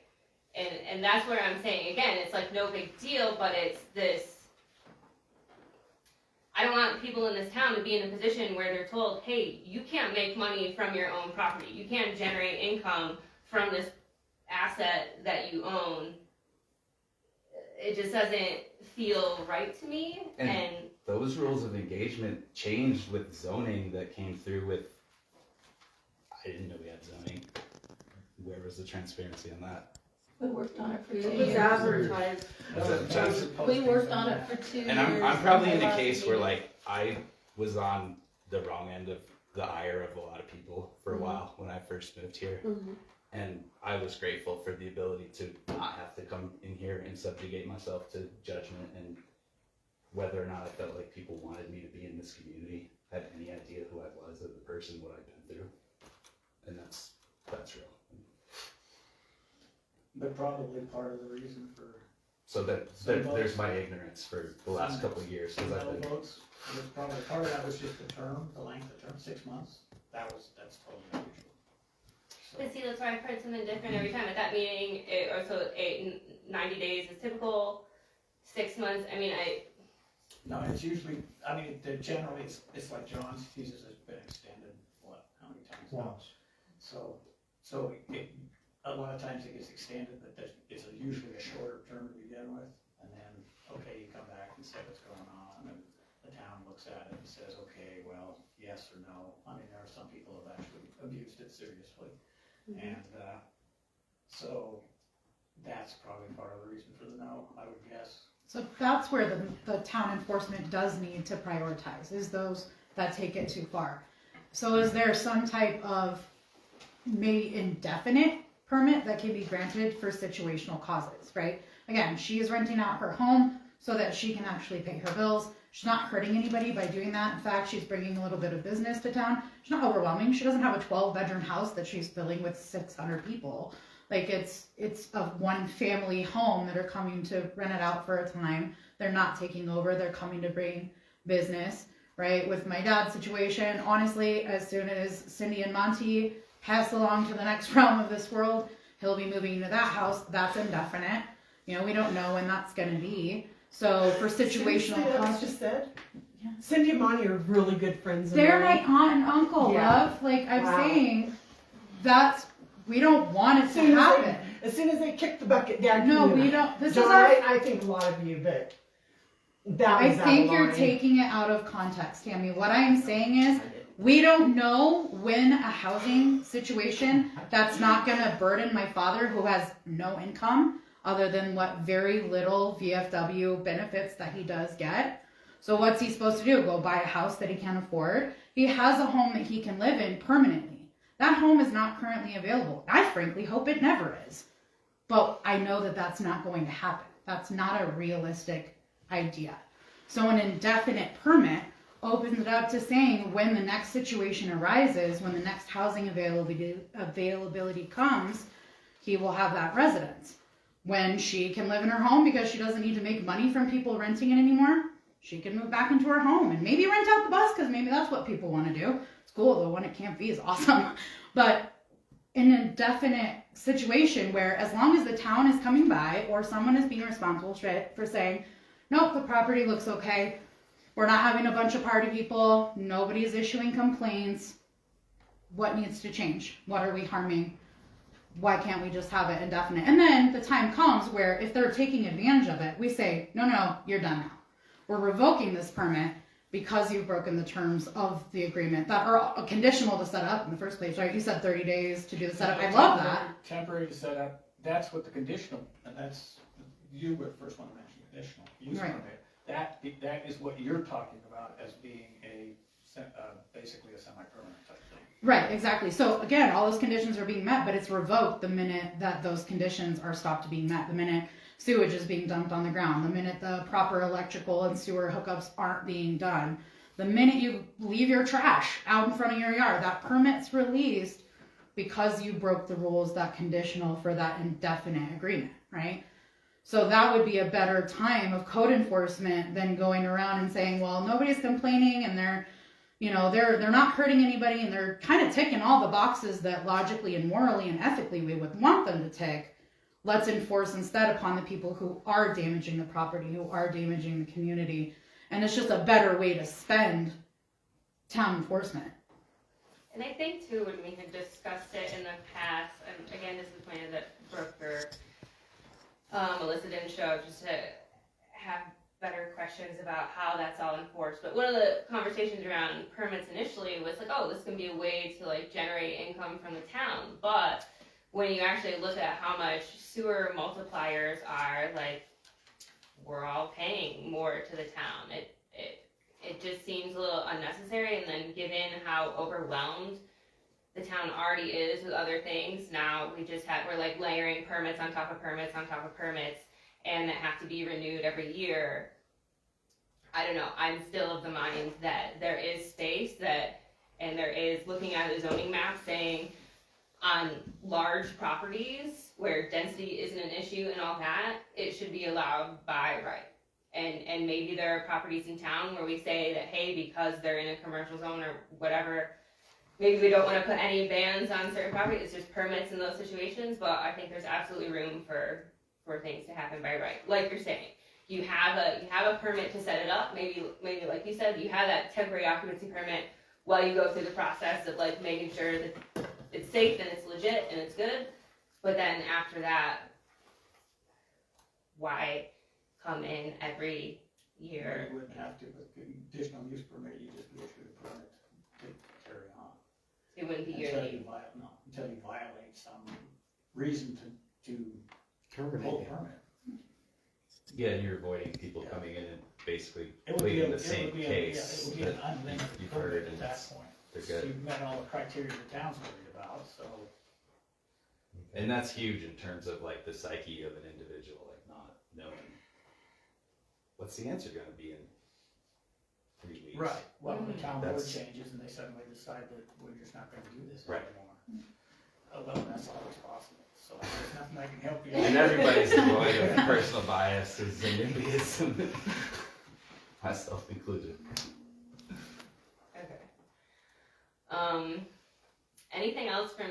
[SPEAKER 1] And that's where I'm saying, again, it's like no big deal, but it's this, I don't want people in this town to be in a position where they're told, hey, you can't make money from your own property. You can't generate income from this asset that you own. It just doesn't feel right to me. And
[SPEAKER 3] those rules of engagement changed with zoning that came through with, I didn't know we had zoning. Where was the transparency on that?
[SPEAKER 5] We worked on it for 2
[SPEAKER 10] It was
[SPEAKER 5] years.
[SPEAKER 10] advertised.
[SPEAKER 5] We worked on it for 2 years.
[SPEAKER 3] And I'm probably in a case where like I was on the wrong end of the ire of a lot of people for a while when I first moved here. And I was grateful for the ability to not have to come in here and subjugate myself to judgment and whether or not I felt like people wanted me to be in this community, had any idea who I was as a person, what I'd been through. And that's real.
[SPEAKER 2] But probably part of the reason for
[SPEAKER 3] So there's my ignorance for the last couple of years. Cause I've been,
[SPEAKER 2] votes, was probably, part of that was just the term, the length of term, 6 months. That's totally unusual. So,
[SPEAKER 1] but see, that's why I've heard something different every time. At that meeting, 90 days is typical, 6 months, I mean,
[SPEAKER 2] no, it's usually, generally, it's like John's, his has been extended, how many times?
[SPEAKER 9] Once.
[SPEAKER 2] So a lot of times it gets extended, but it's usually a shorter term to begin with, and then, okay, you come back and say what's going on, and the town looks at it and says, okay, well, yes or no. I mean, there are some people who have actually abused it seriously, and, so that's probably part of the reason for the no, I would guess.
[SPEAKER 8] So that's where the town enforcement does need to prioritize, is those that take it too far. So is there some type of maybe indefinite permit that can be granted for situational causes, right? Again, she is renting out her home so that she can actually pay her bills. She's not hurting anybody by doing that. In fact, she's bringing a little bit of business to town. She's not overwhelming. She doesn't have a 12-bedroom house that she's filling with 600 people. Like it's a one family home that are coming to rent it out for a time. They're not taking over. They're coming to bring business, right? With my dad's situation, honestly, as soon as Cindy and Monty pass along to the next realm of this world, he'll be moving into that house. That's indefinite. You know, we don't know when that's going to be. So for situational
[SPEAKER 10] That was
[SPEAKER 8] costs,
[SPEAKER 10] just said.
[SPEAKER 8] Yeah.
[SPEAKER 10] Cindy and Monty are really good friends. of
[SPEAKER 8] they're
[SPEAKER 10] mine.
[SPEAKER 8] my aunt and uncle,
[SPEAKER 10] Yeah.
[SPEAKER 8] love. Like I'm
[SPEAKER 10] Wow.
[SPEAKER 8] saying, we don't want it to
[SPEAKER 10] Soon as
[SPEAKER 8] happen.
[SPEAKER 10] As soon as they kick the bucket down.
[SPEAKER 8] No,
[SPEAKER 10] to you.
[SPEAKER 8] we don't. This
[SPEAKER 10] John,
[SPEAKER 8] is our.
[SPEAKER 10] I think a lot of you, but that
[SPEAKER 8] I
[SPEAKER 10] was out
[SPEAKER 8] think
[SPEAKER 10] of
[SPEAKER 8] you're
[SPEAKER 10] line.
[SPEAKER 8] taking it out of context, Tammy. What I am saying is, we don't know when a housing situation that's not going to burden my father, who has no income other than what very little VFW benefits that he does get. So what's he supposed to do? Go buy a house that he can't afford? He has a home that he can live in permanently. That home is not currently available. I frankly hope it never is. But I know that that's not going to happen. That's not a realistic idea. So an indefinite permit opens it up to saying when the next situation arises, when the next housing availability comes, he will have that residence. When she can live in her home because she doesn't need to make money from people renting it anymore, she can move back into her home and maybe rent out the bus because maybe that's what people want to do. It's cool, the one at Camp V is awesome. But in an indefinite situation where as long as the town is coming by or someone is being responsible for saying, nope, the property looks okay, we're not having a bunch of party people, nobody's issuing complaints, what needs to change? What are we harming? Why can't we just have it indefinite? And then the time comes where if they're taking advantage of it, we say, no, you're done now. We're revoking this permit because you've broken the terms of the agreement that are conditional to set up in the first place, right? You said 30 days to do the setup. I love that.
[SPEAKER 2] Temporary to set up, that's what the conditional, and that's, you were the first one to mention conditional use
[SPEAKER 8] Right.
[SPEAKER 2] permit. That is what you're talking about as being basically a semi-permanent type thing.
[SPEAKER 8] Right, exactly. So again, all those conditions are being met, but it's revoked the minute that those conditions are stopped being met. The minute sewage is being dumped on the ground, the minute the proper electrical and sewer hookups aren't being done, the minute you leave your trash out in front of your yard, that permit's released because you broke the rules that conditional for that indefinite agreement, right? So that would be a better time of code enforcement than going around and saying, well, nobody's complaining and they're not hurting anybody and they're kind of ticking all the boxes that logically and morally and ethically we would want them to tick. Let's enforce instead upon the people who are damaging the property, who are damaging the community. And it's just a better way to spend town enforcement.
[SPEAKER 1] And I think too, when we had discussed it in the past, and again, this is planted that Brooker, Melissa didn't show up just to have better questions about how that's all enforced. But one of the conversations around permits initially was like, oh, this can be a way to like generate income from the town. But when you actually look at how much sewer multipliers are, like, we're all paying more to the town. It just seems a little unnecessary, and then given how overwhelmed the town already is with other things, now we're like layering permits on top of permits on top of permits, and that have to be renewed every year. I don't know, I'm still of the mind that there is space and there is looking at the zoning map saying on large properties where density isn't an issue and all that, it should be allowed by right. And maybe there are properties in town where we say that, hey, because they're in a commercial zone or whatever, maybe we don't want to put any bans on certain properties, it's just permits in those situations, but I think there's absolutely room for things to happen by right. Like you're saying, you have a permit to set it up, maybe like you said, you have that temporary occupancy permit while you go through the process of like making sure that it's safe and it's legit and it's good, but then after that, why come in every year?
[SPEAKER 2] You wouldn't have to, with the conditional use permit, you just issue a permit to carry on.
[SPEAKER 1] It wouldn't be
[SPEAKER 2] Until
[SPEAKER 1] yearly.
[SPEAKER 2] you violate some reason to
[SPEAKER 3] Terminate
[SPEAKER 2] pull a
[SPEAKER 3] it.
[SPEAKER 2] permit.
[SPEAKER 3] Yeah, and you're avoiding people coming in and basically
[SPEAKER 2] It would be
[SPEAKER 3] pleading
[SPEAKER 2] a-
[SPEAKER 3] the
[SPEAKER 2] it
[SPEAKER 3] same
[SPEAKER 2] would be a-
[SPEAKER 3] case
[SPEAKER 2] yeah, it would be an
[SPEAKER 3] that
[SPEAKER 2] unlimited
[SPEAKER 3] you've
[SPEAKER 2] permit
[SPEAKER 3] heard
[SPEAKER 2] at
[SPEAKER 3] and
[SPEAKER 2] that point.
[SPEAKER 3] they're
[SPEAKER 2] So
[SPEAKER 3] good.
[SPEAKER 2] you've met all the criteria the town's worried about, so.
[SPEAKER 3] And that's huge in terms of like the psyche of an individual, like not knowing what's the answer gonna be in 3 weeks.
[SPEAKER 2] Right, well, the town board
[SPEAKER 3] That's-
[SPEAKER 2] changes and they suddenly decide that we're just not gonna do this
[SPEAKER 3] Right.
[SPEAKER 2] anymore. Well, that's always possible, so there's nothing I can help you.
[SPEAKER 3] And everybody's devoid of personal biases and NIMBYism, myself included.
[SPEAKER 1] Okay. Anything else from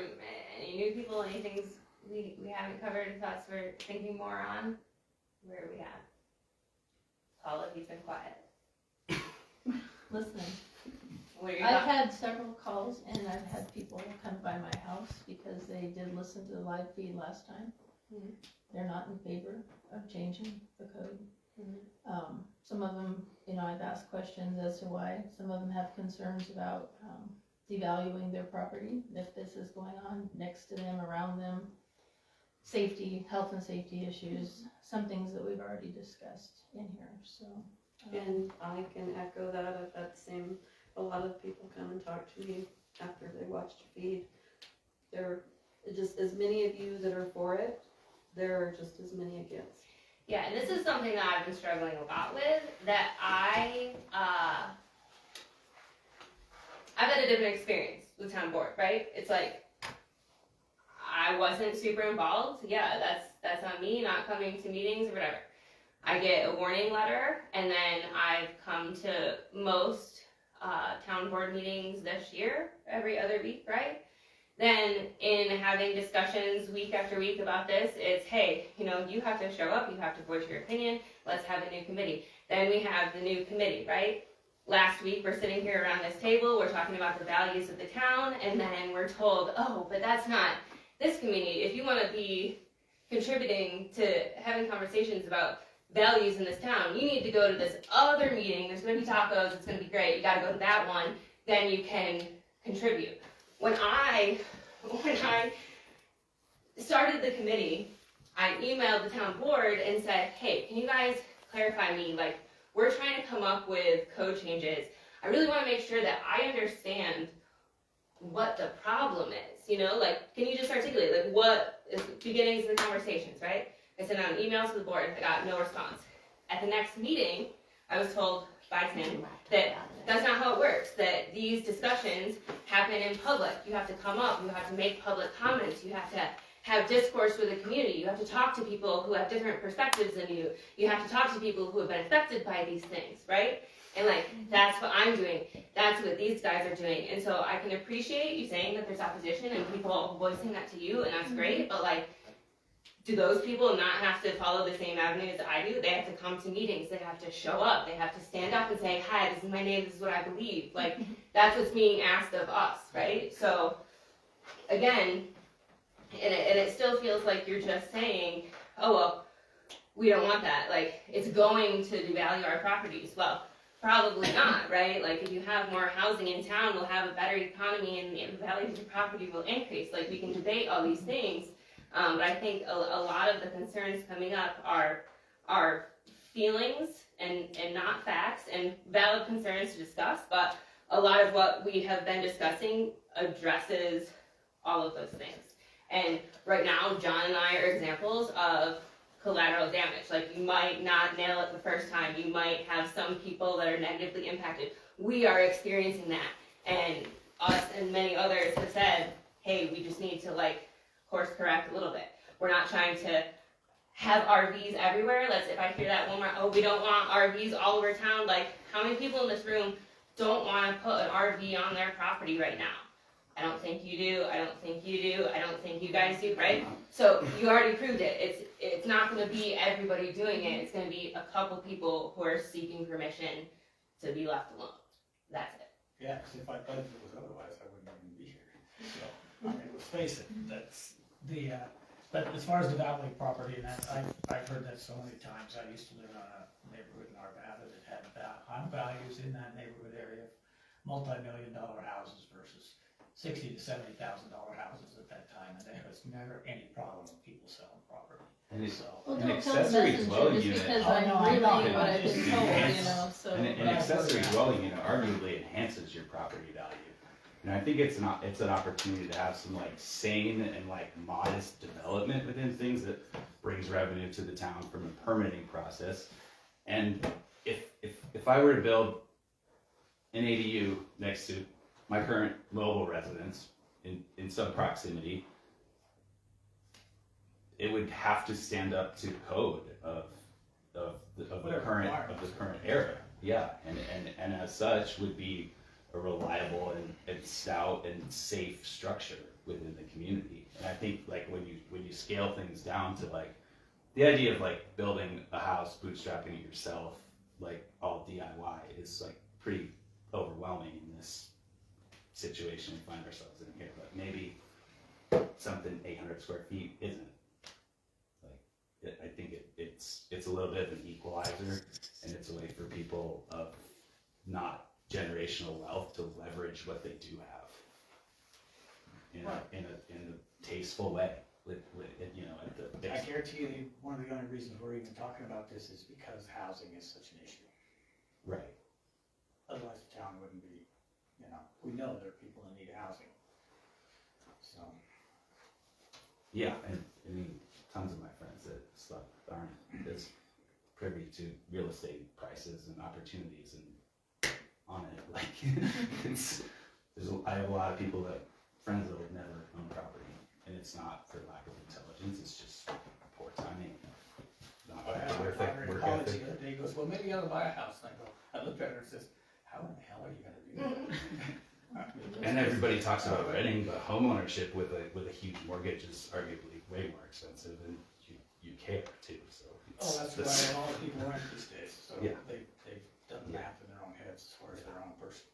[SPEAKER 1] any new people? Any things we haven't covered? Any thoughts we're thinking more on? Where are we at? Paula, you've been quiet.
[SPEAKER 5] Listening.
[SPEAKER 1] What are your
[SPEAKER 5] I've
[SPEAKER 1] thoughts?
[SPEAKER 5] had several calls and I've had people come by my house because they did listen to the live feed last time.
[SPEAKER 1] Mhm.
[SPEAKER 5] They're not in favor of changing the code.
[SPEAKER 1] Mhm.
[SPEAKER 5] Some of them, I've asked questions as to why. Some of them have concerns about devaluing their property if this is going on next to them, around them. Safety, health and safety issues, some things that we've already discussed in here, so.
[SPEAKER 11] And I can echo that, I've had the same, a lot of people come and talk to me after they watched your feed. There are just as many of you that are for it, there are just as many against.
[SPEAKER 1] Yeah, and this is something that I've been struggling a lot with, that I've had a different experience with town board, right? It's like, I wasn't super involved, yeah, that's on me, not coming to meetings or whatever. I get a warning letter, and then I've come to most town board meetings this year, every other week, right? Then in having discussions week after week about this, it's, hey, you have to show up, you have to voice your opinion, let's have a new committee. Then we have the new committee, right? Last week, we're sitting here around this table, we're talking about the values of the town, and then we're told, oh, but that's not this committee. If you want to be contributing to having conversations about values in this town, you need to go to this other meeting, there's going to be tacos, it's going to be great, you got to go to that one, then you can contribute. When I started the committee, I emailed the town board and said, hey, can you guys clarify me, like, we're trying to come up with code changes. I really want to make sure that I understand what the problem is, like, can you just articulate, like, what is beginnings of the conversations, right? I sent out an email to the board, I got no response. At the next meeting, I was told by Tim that that's not how it works, that these discussions happen in public. You have to come up, you have to make public comments, you have to have discourse with the community, you have to talk to people who have different perspectives than you, you have to talk to people who have been affected by these things, right? And like, that's what I'm doing, that's what these guys are doing. And so I can appreciate you saying that there's opposition and people voicing that to you, and that's great, but like, do those people not have to follow the same avenue that I do? They have to come to meetings, they have to show up, they have to stand up and say, hi, this is my name, this is what I believe. Like, that's what's being asked of us, right? So, again, and it still feels like you're just saying, oh, well, we don't want that. Like, it's going to devalue our properties. Well, probably not, right? Like, if you have more housing in town, we'll have a better economy and the value of your property will increase. Like, we can debate all these things. But I think a lot of the concerns coming up are feelings and not facts, and valid concerns to discuss, but a lot of what we have been discussing addresses all of those things. And right now, John and I are examples of collateral damage. Like, you might not nail it the first time, you might have some people that are negatively impacted. We are experiencing that, and us and many others have said, hey, we just need to like course correct a little bit. We're not trying to have RVs everywhere. If I hear that one more, oh, we don't want RVs all over town. Like, how many people in this room don't want to put an RV on their property right now? I don't think you do. I don't think you do. I don't think you guys do, right? So you already proved it. It's not going to be everybody doing it. It's going to be a couple people who are seeking permission to be left alone. That's it.
[SPEAKER 2] Yeah, because if I thought it was otherwise, I wouldn't even be here. So, I mean, let's face it, that's the, but as far as the Valley property, and that, I've heard that so many times. I used to live in a neighborhood in Arvada that had high values in that neighborhood area, multi-million-dollar houses versus $60,000 to $70,000 houses at that time, and there was never any problem with people selling property.
[SPEAKER 3] And it's
[SPEAKER 5] Well,
[SPEAKER 3] an
[SPEAKER 5] don't tell the
[SPEAKER 3] accessory
[SPEAKER 5] messenger
[SPEAKER 3] dwelling
[SPEAKER 5] just
[SPEAKER 3] unit.
[SPEAKER 5] because
[SPEAKER 2] Oh,
[SPEAKER 5] I'm
[SPEAKER 2] no, I know.
[SPEAKER 5] relaying what I've been told, you know, so.
[SPEAKER 3] An accessory dwelling unit arguably enhances your property value. And I think it's an opportunity to have some like sane and like modest development within things that brings revenue to the town from a permitting process. And if I were to build an ADU next to my current mobile residence in some proximity, it would have to stand up to code of the current era. Yeah, and as such would be a reliable and stout and safe structure within the community. And I think like when you scale things down to like the idea of like building a house, bootstrapping it yourself, like all DIY is like pretty overwhelming in this situation we find ourselves in here. But maybe something 800 square feet isn't. I think it's a little bit of an equalizer, and it's a way for people of not generational wealth to leverage what they do have in a tasteful way. With at the base.
[SPEAKER 2] I guarantee you, one of the only reasons we're even talking about this is because housing is such an issue.
[SPEAKER 3] Right.
[SPEAKER 2] Otherwise, the town wouldn't be. We know there are people in need of housing. So.
[SPEAKER 3] Yeah, and I mean, tons of my friends that aren't as privy to real estate prices and opportunities and on it. Like, I have a lot of friends that would never own property, and it's not for lack of intelligence. It's just poor timing. Not work ethic.
[SPEAKER 2] The other day, he goes, well, maybe I ought to buy a house. And I looked at her and says, how in the hell are you going to do that?
[SPEAKER 3] And everybody talks about renting, but homeownership with a huge mortgage is arguably way more expensive, and you care too. So
[SPEAKER 2] that's why all the people rent these days. So
[SPEAKER 3] yeah.
[SPEAKER 2] they've done the math in their own heads as far as their own personal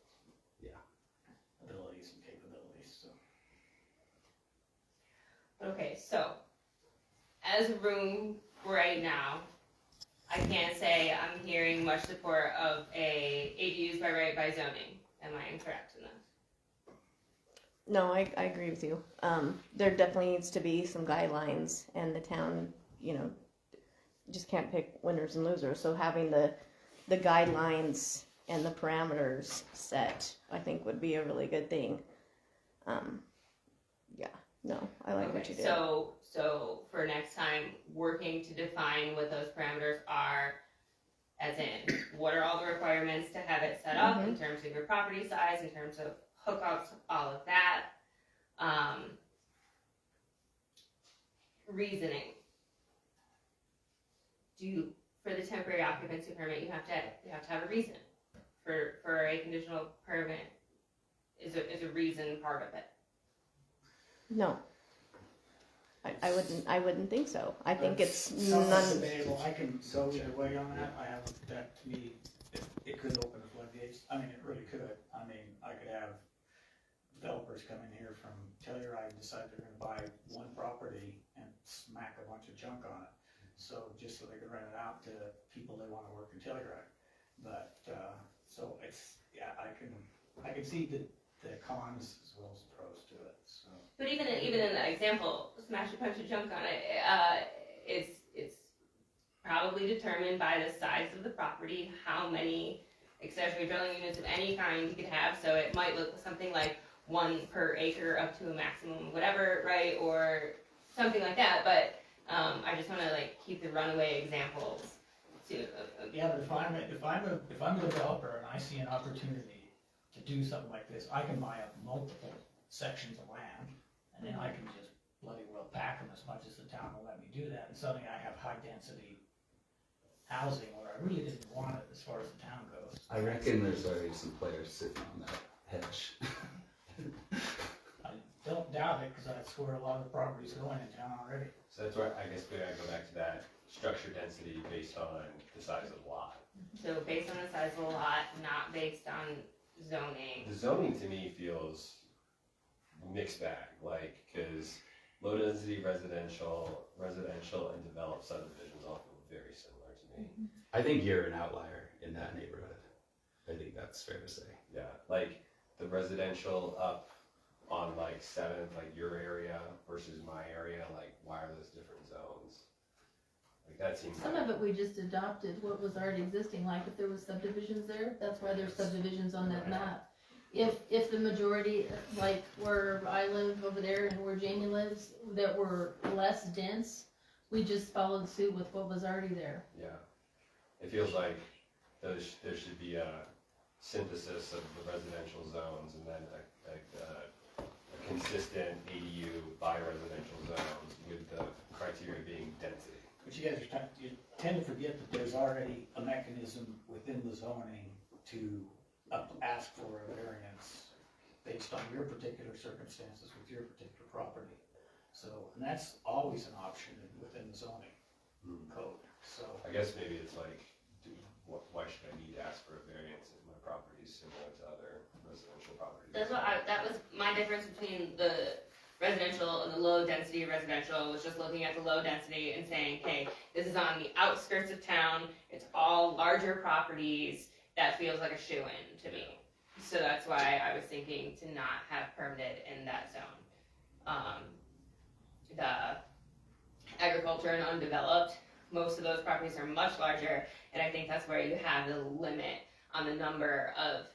[SPEAKER 2] abilities and capabilities. So.
[SPEAKER 1] Okay, so as a room right now, I can't say I'm hearing much support of a ADUs by right by zoning. Am I incorrect in this?
[SPEAKER 6] No, I agree with you. There definitely needs to be some guidelines, and the town, just can't pick winners and losers. So having the guidelines and the parameters set, I think would be a really good thing. Yeah. No, I like what you did.
[SPEAKER 1] So for next time, working to define what those parameters are, as in, what are all the requirements to have it set up in terms of your property size, in terms of hookups, all of that. Reasoning. For the temporary occupancy permit, you have to have a reason. For a conditional permit, is a reason part of it?
[SPEAKER 6] No. I wouldn't think so. I think it's
[SPEAKER 2] Somewhat
[SPEAKER 6] none.
[SPEAKER 2] debatable. I can go either way on that. I have, that to me, it could open the floodgates. I mean, it really could. I mean, I could have developers come in here from Telluride and decide they're gonna buy one property and smack a bunch of junk on it. So, just so they can rent it out to people that wanna work in Telluride. But, so it's, yeah, I can see the cons as well as the pros to it, so.
[SPEAKER 1] But even in that example, smash a bunch of junk on it, it's probably determined by the size of the property, how many accessory dwelling units of any kind you could have. So it might look something like 1 per acre up to a maximum whatever, right, or something like that. But I just want to keep the runaway examples to.
[SPEAKER 2] Yeah, but if I'm a developer and I see an opportunity to do something like this, I can buy up multiple sections of land, and then I can just bloody well pack them as much as the town will let me do that, and suddenly I have high density housing where I really didn't want it as far as the town goes.
[SPEAKER 3] I reckon there's already some players sitting on that hedge.
[SPEAKER 2] I don't doubt it, because that's where a lot of the property's going in town already.
[SPEAKER 4] So that's where I guess we gotta go back to that structure density based on the size of the lot.
[SPEAKER 1] So based on the size of the lot, not based on zoning.
[SPEAKER 4] The zoning to me feels mixed bag, cause low density residential and developed subdivisions all feel very similar to me.
[SPEAKER 3] I think you're an outlier in that neighborhood. I think that's fair to say.
[SPEAKER 4] Yeah, the residential up on 7th, your area versus my area, why are those different zones? That seems
[SPEAKER 5] Some of it we just adopted what was already existing, if there was subdivisions there, that's why there's subdivisions on that map. If the majority, where I live over there and where Jamie lives, that were less dense, we just followed suit with what was already there.
[SPEAKER 4] Yeah, it feels like there should be a synthesis of the residential zones and then a consistent ADU by residential zones with the criteria being density.
[SPEAKER 2] But you tend to forget that there's already a mechanism within the zoning to ask for a variance based on your particular circumstances with your particular property. So, and that's always an option within the zoning code, so.
[SPEAKER 4] I guess maybe it's why should I need to ask for a variance if my property is similar to other residential properties?
[SPEAKER 1] That was my difference between the residential and the low density residential, was just looking at the low density and saying, hey, this is on the outskirts of town, it's all larger properties, that feels like a shoo-in to me. So that's why I was thinking to not have permitted in that zone. The agriculture and undeveloped, most of those properties are much larger, and I think that's where you have the limit on the number of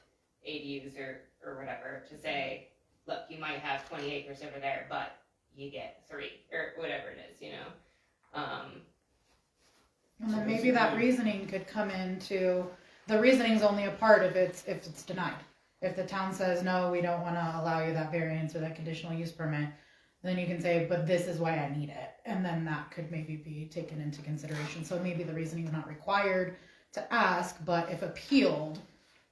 [SPEAKER 1] ADUs or whatever to say, look, you might have 20 acres over there, but you get 3 or whatever it is,
[SPEAKER 8] And then maybe that reasoning could come into, the reasoning's only a part if it's denied. If the town says, no, we don't wanna allow you that variance or that conditional use permit, then you can say, but this is why I need it. And then that could maybe be taken into consideration. So maybe the reasoning is not required to ask, but if appealed,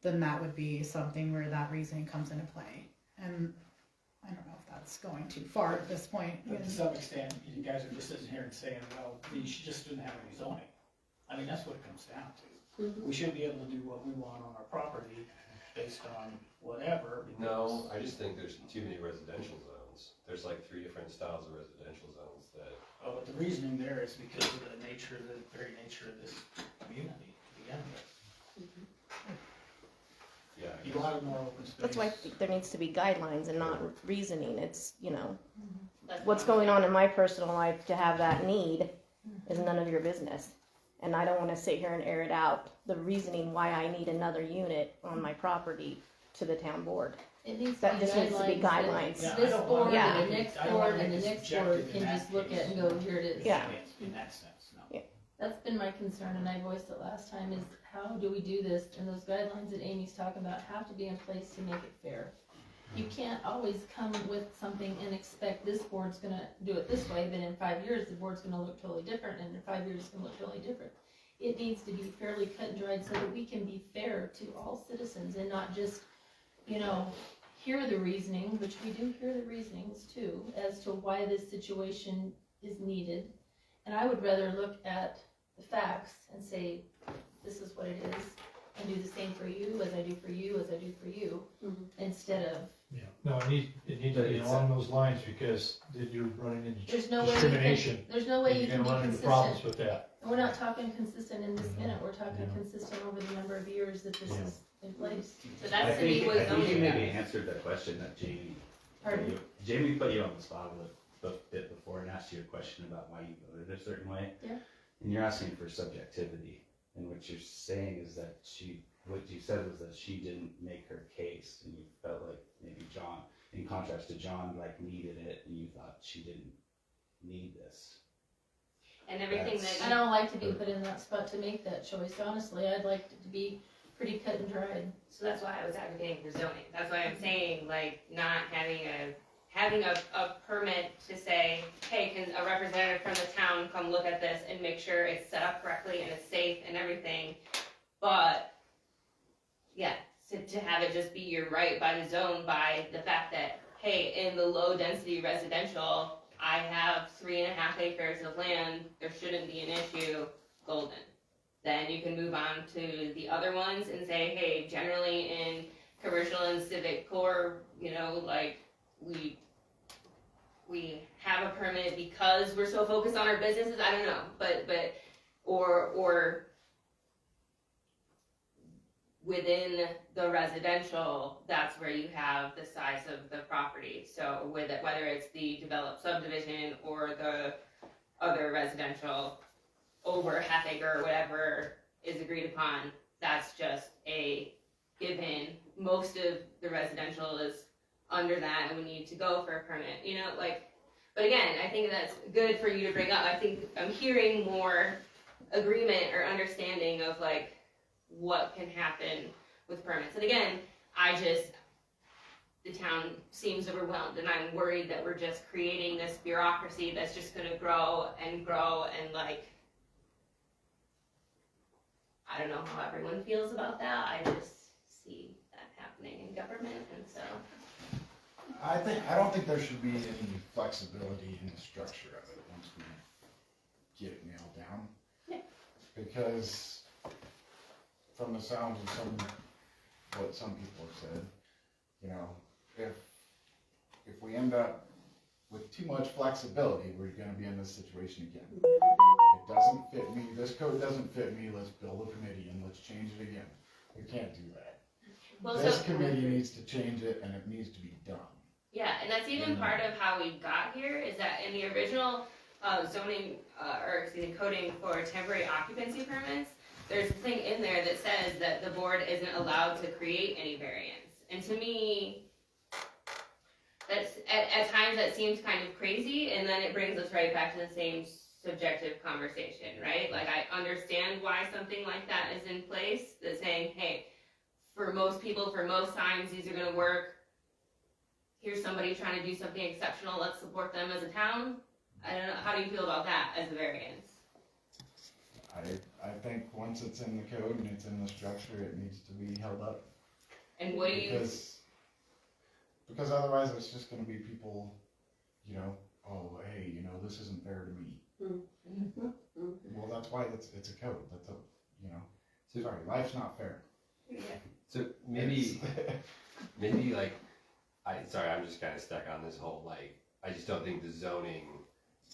[SPEAKER 8] then that would be something where that reasoning comes into play. And I don't know if that's going too far at this point.
[SPEAKER 2] But to some extent, you guys are just sitting here and saying, well, you just didn't have any zoning. I mean, that's what it comes down to. We should be able to do what we want on our property based on whatever.
[SPEAKER 4] No, I just think there's too many residential zones. There's 3 different styles of residential zones that.
[SPEAKER 2] Oh, but the reasoning there is because of the very nature of this community to begin with.
[SPEAKER 4] Yeah.
[SPEAKER 2] You want more open space.
[SPEAKER 6] That's why I think there needs to be guidelines and not reasoning. It's,
[SPEAKER 1] That's
[SPEAKER 6] what's going on in my personal life to have that need is none of your business. And I don't want to sit here and air it out, the reasoning why I need another unit on my property to the town board.
[SPEAKER 5] It needs to
[SPEAKER 6] That
[SPEAKER 5] be
[SPEAKER 6] just needs to be guidelines.
[SPEAKER 2] Yeah, I
[SPEAKER 5] This
[SPEAKER 2] don't
[SPEAKER 5] board
[SPEAKER 2] wanna
[SPEAKER 5] and
[SPEAKER 6] make
[SPEAKER 5] the
[SPEAKER 2] it-
[SPEAKER 5] next
[SPEAKER 2] I don't
[SPEAKER 5] board
[SPEAKER 2] wanna
[SPEAKER 5] and the
[SPEAKER 2] make it
[SPEAKER 5] next board
[SPEAKER 2] subjective in
[SPEAKER 5] can
[SPEAKER 2] that
[SPEAKER 5] just look
[SPEAKER 2] case.
[SPEAKER 5] at and go, here it is.
[SPEAKER 6] Yeah.
[SPEAKER 2] In that sense, no.
[SPEAKER 5] That's been my concern, and I voiced it last time, is how do we do this? And those guidelines that Amy's talking about have to be in place to make it fair. You can't always come with something and expect this board's gonna do it this way, then in 5 years, the board's gonna look totally different, and in 5 years, it's gonna look totally different. It needs to be fairly cut and dried so that we can be fair to all citizens and not just, hear the reasoning, which we do hear the reasonings too, as to why this situation is needed. And I would rather look at the facts and say, this is what it is, and do the same for you as I do for you, as I do for you, instead of,
[SPEAKER 9] Yeah, no, it needs to be along those lines, because then you're running into
[SPEAKER 5] there's no way you
[SPEAKER 9] discrimination.
[SPEAKER 5] can, there's no way you
[SPEAKER 9] You're
[SPEAKER 5] can be
[SPEAKER 9] gonna run into problems
[SPEAKER 5] consistent.
[SPEAKER 9] with that.
[SPEAKER 5] And we're not talking consistent in this minute, we're talking
[SPEAKER 9] Yeah.
[SPEAKER 5] consistent over the number of years that this is in place.
[SPEAKER 1] So
[SPEAKER 3] I
[SPEAKER 1] that's to me
[SPEAKER 3] think,
[SPEAKER 1] what
[SPEAKER 3] I think you
[SPEAKER 1] zoning
[SPEAKER 3] maybe
[SPEAKER 1] is.
[SPEAKER 3] answered the question that Jamie.
[SPEAKER 5] Pardon?
[SPEAKER 3] Jamie put you on the spot a bit before and asked you a question about why you voted a certain way.
[SPEAKER 5] Yeah.
[SPEAKER 3] And you're asking for subjectivity, and what you're saying is that what you said was that she didn't make her case, and you felt like maybe John, in contrast to John, like needed it, and you thought she didn't need this.
[SPEAKER 1] And everything
[SPEAKER 3] That's-
[SPEAKER 5] I don't like to be put in that spot to make that choice, honestly, I'd like it to be pretty cut and dried.
[SPEAKER 1] So that's why I was advocating for zoning. That's why I'm saying, like, not having a permit to say, hey, can a representative from the town come look at this and make sure it's set up correctly and it's safe and everything. But, yeah, to have it just be your right by the zone, by the fact that, hey, in the low density residential, I have 3.5 acres of land, there shouldn't be an issue, golden. Then you can move on to the other ones and say, hey, generally in commercial and civic core, like, we have a permit because we're so focused on our businesses, I don't know, but, or within the residential, that's where you have the size of the property. So with it, whether it's the developed subdivision or the other residential, over half acre or whatever is agreed upon, that's just a given. Most of the residential is under that and we need to go for a permit, but again, I think that's good for you to bring up. I think I'm hearing more agreement or understanding of like what can happen with permits. And again, the town seems overwhelmed and I'm worried that we're just creating this bureaucracy that's just gonna grow and like, I don't know how everyone feels about that. I just see that happening in government, and so.
[SPEAKER 12] I don't think there should be any flexibility in the structure of it once we get it nailed down.
[SPEAKER 1] Yeah.
[SPEAKER 12] Because from the sounds of what some people have said, if we end up with too much flexibility, we're gonna be in this situation again. It doesn't fit me, this code doesn't fit me, let's build a committee and let's change it again. We can't do that.
[SPEAKER 1] Well,
[SPEAKER 12] This committee needs to change it and it needs to be done.
[SPEAKER 1] Yeah, and that's even part of how we got here, is that in the original coding for temporary occupancy permits, there's a thing in there that says that the board isn't allowed to create any variance. And to me, that's, at times that seems kind of crazy, and then it brings us right back to the same subjective conversation, right? Like, I understand why something like that is in place, that's saying, hey, for most people, for most times, these are gonna work. Here's somebody trying to do something exceptional, let's support them as a town. I don't know, how do you feel about that as a variance?
[SPEAKER 12] I think once it's in the code and it's in the structure, it needs to be held up.
[SPEAKER 1] And what do you?
[SPEAKER 12] Because otherwise it's just gonna be people, oh, hey, this isn't fair to me. Well, that's why it's a code, sorry, life's not fair.
[SPEAKER 1] Yeah.
[SPEAKER 4] So maybe like, I'm just kind of stuck on this whole, like, I just don't think the zoning,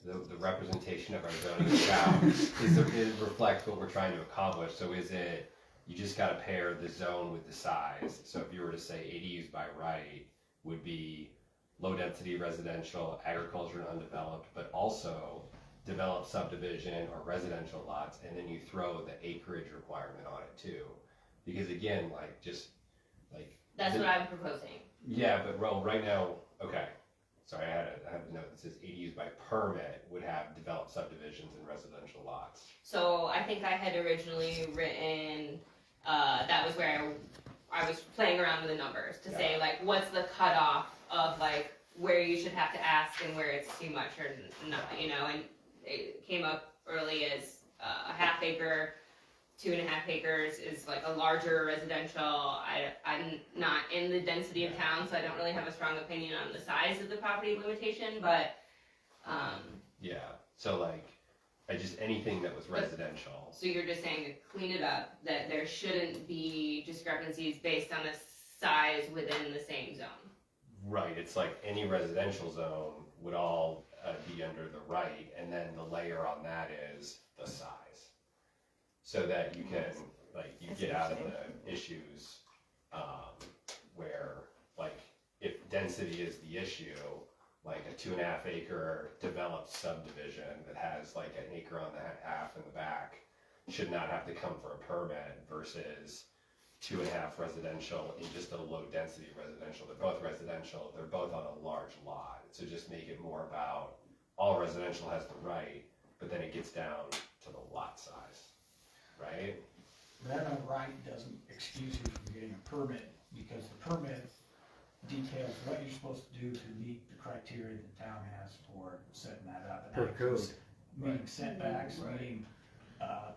[SPEAKER 4] the representation of our zoning style it reflects what we're trying to accomplish. So is it, you just gotta pair the zone with the size. So if you were to say ADUs by right would be low density residential, agriculture and undeveloped, but also developed subdivision or residential lots, and then you throw the acreage requirement on it too. Because again,
[SPEAKER 1] That's what I'm proposing.
[SPEAKER 4] Yeah, but right now, okay, sorry, I have a note that says ADUs by permit would have developed subdivisions and residential lots.
[SPEAKER 1] So I think I had originally written, that was where I was playing around with the numbers to say like, what's the cutoff of like where you should have to ask and where it's too much or not, you know, and it came up early as a half acre, 2.5 acres is like a larger residential. I'm not in the density of town, so I don't really have a strong opinion on the size of the property limitation, but,
[SPEAKER 4] Yeah, so like, just anything that was residential.
[SPEAKER 1] so you're just saying to clean it up, that there shouldn't be discrepancies based on the size within the same zone.
[SPEAKER 4] Right, it's like any residential zone would all be under the right, and then the layer on that is the size. So that you can, like, you get out of the issues, where, like, if density is the issue, like a 2.5 acre developed subdivision that has like an acre on the half in the back should not have to come for a permit versus 2.5 residential in just a low density residential. They're both residential, they're both on a large lot. So just make it more about all residential has the right, but then it gets down to the lot size, right?
[SPEAKER 2] That on right doesn't excuse you from getting a permit, because the permit details what you're supposed to do to meet the criteria the town has for setting that up. And
[SPEAKER 9] Per code.
[SPEAKER 2] Meeting setbacks,
[SPEAKER 9] Right.
[SPEAKER 2] meeting,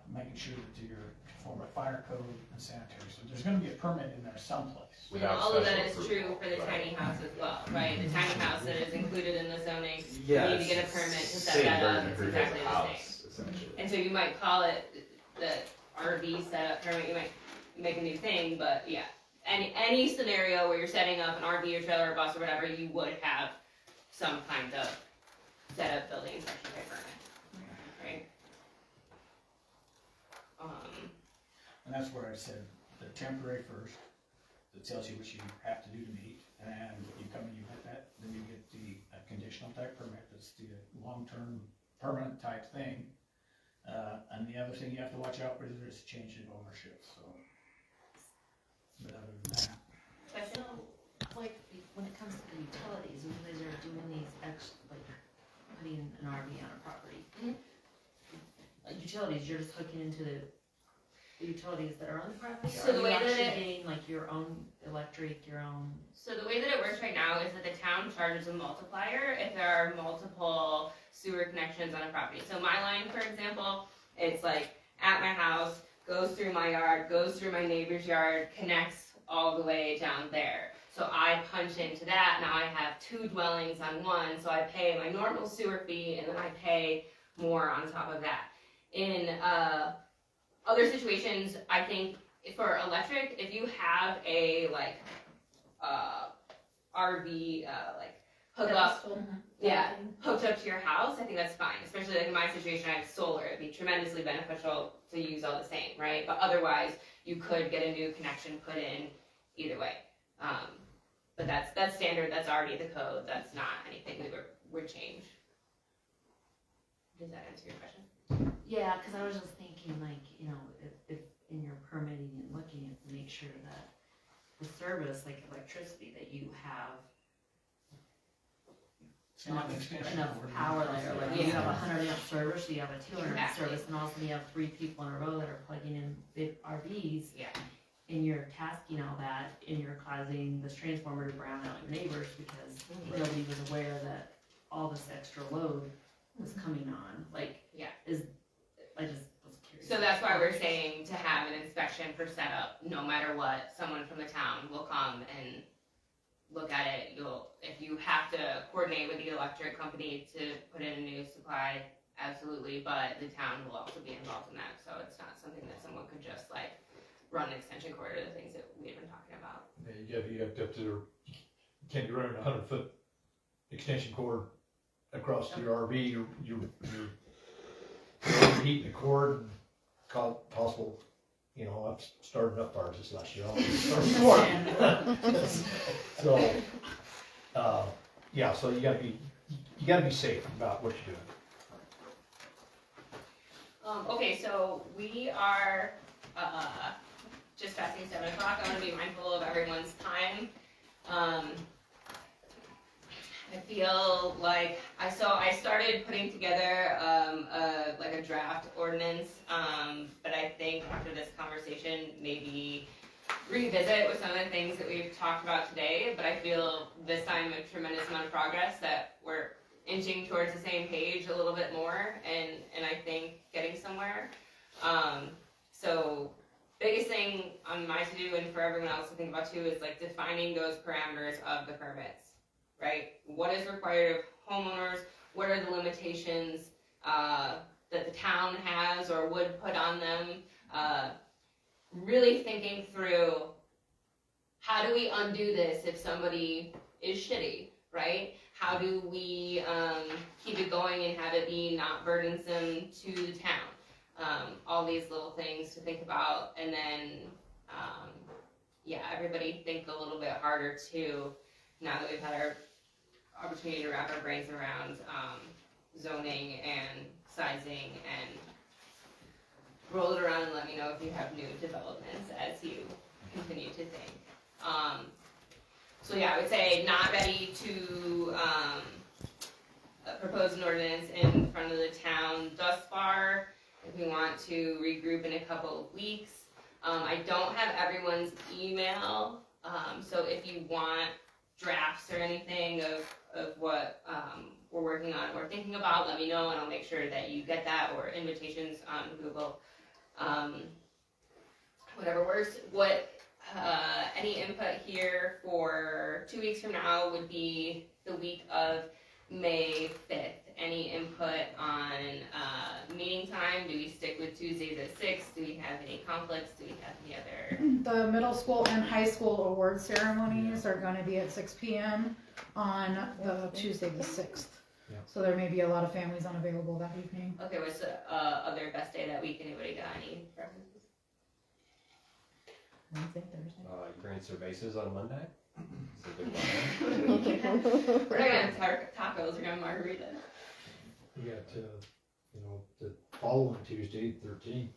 [SPEAKER 2] making sure that you're conform to fire code and sanitary. So there's gonna be a permit in there someplace.
[SPEAKER 1] And all of that is true for the tiny house as well, right? The tiny house that is included in the zoning, you need to get a permit to set that up, it's exactly the same.
[SPEAKER 3] Essentially.
[SPEAKER 1] And so you might call it the RV setup permit, you might make a new thing, but yeah. Any scenario where you're setting up an RV or trailer or bus or whatever, you would have some kind of setup building inspection type permit, right?
[SPEAKER 2] And that's where I said the temporary first, that tells you what you have to do to meet, and then you come and you get that, then you get the conditional type permit, that's the long-term permanent type thing. And the other thing you have to watch out for is change in ownership, so. But other than that.
[SPEAKER 13] So, like, when it comes to the utilities, when you guys are doing these like, putting an RV on a property. Like utilities, you're just hooking into the utilities that are on the property?
[SPEAKER 1] So the way that
[SPEAKER 13] actually
[SPEAKER 1] it-
[SPEAKER 13] getting like your own electric, your own?
[SPEAKER 1] So the way that it works right now is that the town charges a multiplier if there are multiple sewer connections on a property. So my line, for example, it's like at my house, goes through my yard, goes through my neighbor's yard, connects all the way down there. So I punch into that, now I have 2 dwellings on one, so I pay my normal sewer fee and then I pay more on top of that. In other situations, I think for electric, if you have a like RV like hookup, hooked up to your house, I think that's fine. Especially like in my situation, I have solar. It'd be tremendously beneficial to use all the same, right? But otherwise, you could get a new connection put in either way. But that's standard. That's already the code. That's not anything we would change. Does that answer your question?
[SPEAKER 13] Yeah, because I was just thinking like, you know, if in your permitting and looking at to make sure that the service, like electricity that you have,
[SPEAKER 2] It's not an extension
[SPEAKER 13] enough
[SPEAKER 2] cord.
[SPEAKER 13] power there, like you
[SPEAKER 1] Yeah.
[SPEAKER 13] have a 100 amp service, you have a 200 amp
[SPEAKER 1] Exactly.
[SPEAKER 13] service, and also you have 3 people in a row that are plugging in big RVs,
[SPEAKER 1] Yeah.
[SPEAKER 13] and you're tasking all that, and you're causing this transformer to brown out your neighbors because nobody was aware that all this extra load was coming on, like,
[SPEAKER 1] Yeah.
[SPEAKER 13] I just was curious.
[SPEAKER 1] So that's why we're saying to have an inspection for setup, no matter what, someone from the town will come and look at it. If you have to coordinate with the electric company to put in a new supply, absolutely, but the town will also be involved in that, so it's not something that someone could just like run an extension cord or the things that we've been talking about.
[SPEAKER 9] Yeah, you have up to, you can't be running a 100-foot extension cord across your RV, you're heating the cord and cause possible, you know, I've started up fires this last year. So, yeah, so you gotta be safe about what you're doing.
[SPEAKER 1] Okay, so we are just passing 7 o'clock. I want to be mindful of everyone's time like, I started putting together, like a draft ordinance, but I think after this conversation, maybe revisit with some of the things that we've talked about today, but I feel this time a tremendous amount of progress that we're inching towards the same page a little bit more, and I think getting somewhere. So biggest thing on my to-do and for everyone else to think about too is like defining those parameters of the permits, right? What is required of homeowners? What are the limitations that the town has or would put on them? Really thinking through, how do we undo this if somebody is shitty, right? How do we keep it going and have it be not burdensome to the town? All these little things to think about, and then, everybody think a little bit harder too, now that we've had our opportunity to wrap our brains around zoning and sizing, and roll it around and let me know if you have new developments as you continue to think. I would say not ready to propose an ordinance in front of the town thus far. If we want to regroup in a couple of weeks. I don't have everyone's email, so if you want drafts or anything of what we're working on or thinking about, let me know and I'll make sure that you get that, or invitations on Google. Whatever works. Any input here for 2 weeks from now would be the week of May 5th. Any input on meeting time? Do we stick with Tuesdays at 6? Do we have any conflicts? Do we have any other?
[SPEAKER 8] The middle school and high school award ceremonies are gonna be at 6 p.m. on the Tuesday the 6th.
[SPEAKER 9] Yeah.
[SPEAKER 8] So there may be a lot of families unavailable that evening.
[SPEAKER 1] Okay, what's the other best day that week? Anybody got any preferences?
[SPEAKER 8] Wednesday, Thursday.
[SPEAKER 4] You bringing cervezas on Monday? Is it a good Monday?
[SPEAKER 1] We're not gonna have tacos, we're gonna have margaritas.
[SPEAKER 9] We got, the following Tuesday, 13th,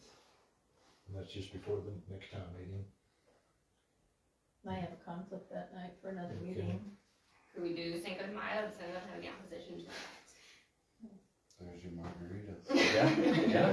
[SPEAKER 9] and that's just before the next town meeting.
[SPEAKER 5] I have a conflict that night for another
[SPEAKER 9] Okay.
[SPEAKER 5] meeting.
[SPEAKER 1] Could we do Cinco de Mayo? Does anyone have any opposition to that?
[SPEAKER 12] There's your margaritas.
[SPEAKER 4] Yeah.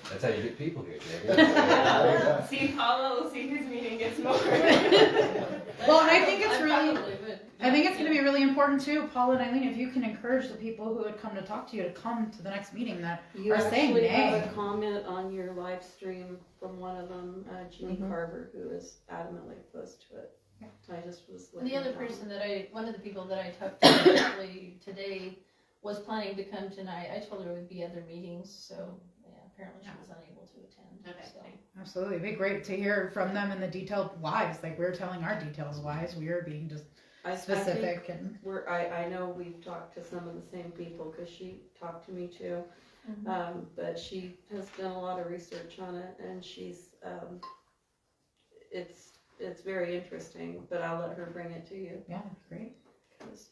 [SPEAKER 4] That's how you get people here, Jay.
[SPEAKER 1] See, Paulo will see whose meeting gets more.
[SPEAKER 8] Well, and I think it's
[SPEAKER 5] I
[SPEAKER 8] really,
[SPEAKER 5] probably would.
[SPEAKER 8] I think it's gonna be really important too, Paula and Eileen, if you can encourage the people who would come to talk to you to come to the next meeting that
[SPEAKER 11] You
[SPEAKER 8] are saying
[SPEAKER 11] actually have
[SPEAKER 8] nay.
[SPEAKER 11] a comment on your live stream from one of them, Jeannie Carver, who is adamantly opposed to it.
[SPEAKER 8] Yeah.
[SPEAKER 11] I just was.
[SPEAKER 5] And the
[SPEAKER 11] letting
[SPEAKER 5] other
[SPEAKER 11] you know.
[SPEAKER 5] person one of the people that I talked to actually today was planning to come tonight. I told her there would be other meetings, so apparently she was unable to attend.
[SPEAKER 1] Okay,
[SPEAKER 5] So.
[SPEAKER 8] Absolutely, it'd be great to hear from them and the detailed whys, like we're telling our details whys, we are being just
[SPEAKER 11] I
[SPEAKER 8] specific
[SPEAKER 11] think
[SPEAKER 8] and.
[SPEAKER 11] I know we've talked to some of the same people, cause she talked to me too. But she has done a lot of research on it, and she's, it's very interesting, but I'll let her bring it to you.
[SPEAKER 8] Yeah, that'd be great.
[SPEAKER 11] 'Cause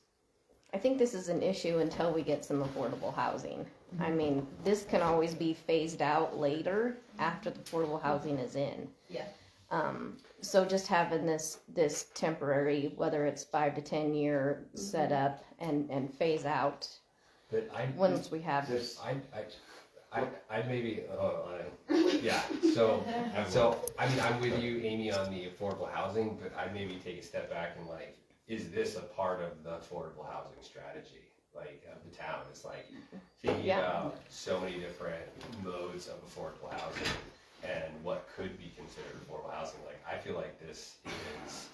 [SPEAKER 6] I think this is an issue until we get some affordable housing. I mean, this can always be phased out later after the affordable housing is in.
[SPEAKER 5] Yeah.
[SPEAKER 6] So just having this temporary, whether it's 5 to 10 year setup and phase out
[SPEAKER 4] But
[SPEAKER 6] once we have.
[SPEAKER 4] I maybe, yeah, so, I mean, I'm with you, Amy, on the affordable housing, but I'd maybe take a step back and like, is this a part of the affordable housing strategy? Like, of the town, it's like thinking about so many different modes of affordable housing and what could be considered affordable housing. Like, I feel like this is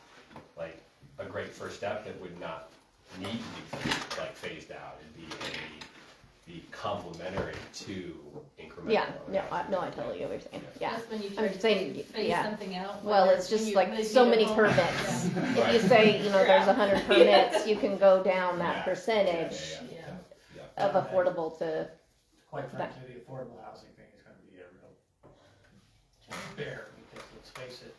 [SPEAKER 4] like a great first step that would not need to be like phased out and be complementary to incremental.
[SPEAKER 6] I totally get what you're saying. Yeah.
[SPEAKER 5] That's when you
[SPEAKER 6] I'm
[SPEAKER 5] try to
[SPEAKER 6] saying,
[SPEAKER 5] phase something out.
[SPEAKER 6] Well,
[SPEAKER 5] whether
[SPEAKER 6] it's just
[SPEAKER 5] you
[SPEAKER 6] like
[SPEAKER 5] really
[SPEAKER 6] so
[SPEAKER 5] need a
[SPEAKER 6] many
[SPEAKER 5] home.
[SPEAKER 6] permits.
[SPEAKER 5] Yeah.
[SPEAKER 6] If you say, there's 100 permits, you can go down that percentage
[SPEAKER 5] Yeah.
[SPEAKER 6] of affordable to.
[SPEAKER 2] Quite frankly, the affordable housing thing is gonna be a real bear, because let's face it,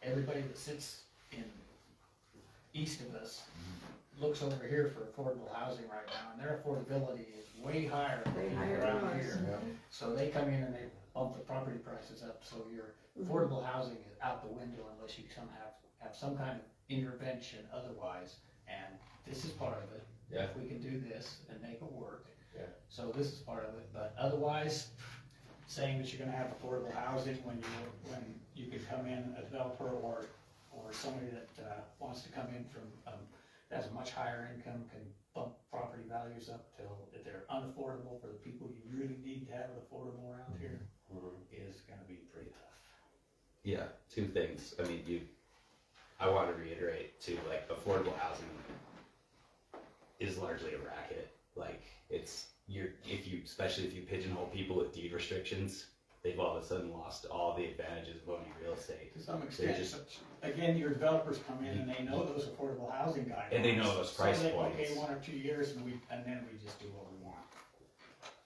[SPEAKER 2] everybody that sits in east of us looks over here for affordable housing right now, and their affordability is way higher
[SPEAKER 11] Way
[SPEAKER 2] than
[SPEAKER 11] higher
[SPEAKER 2] around
[SPEAKER 11] than
[SPEAKER 2] here.
[SPEAKER 11] ours.
[SPEAKER 2] So they come in and they bump the property prices up, so your affordable housing is out the window unless you have some kind of intervention otherwise and this is part of it.
[SPEAKER 3] Yeah.
[SPEAKER 2] If we can do this and make it work.
[SPEAKER 4] Yeah.
[SPEAKER 2] So this is part of it, but otherwise, saying that you're gonna have affordable housing when you could come in, a developer or somebody that, wants to come in from, has a much higher income, can bump property values up till they're unaffordable for the people you really need to have it affordable around here, is gonna be pretty tough.
[SPEAKER 3] Yeah, two things. I mean, I want to reiterate too, like affordable housing is largely a racket. Like especially if you pigeonhole people with deed restrictions, they've all of a sudden lost all the advantages of owning real estate.
[SPEAKER 2] To some extent, again, your developers come in and they know those affordable housing guidelines.
[SPEAKER 3] And they know those price
[SPEAKER 2] so
[SPEAKER 3] points.
[SPEAKER 2] Okay, 1 or 2 years and then we just do what we want.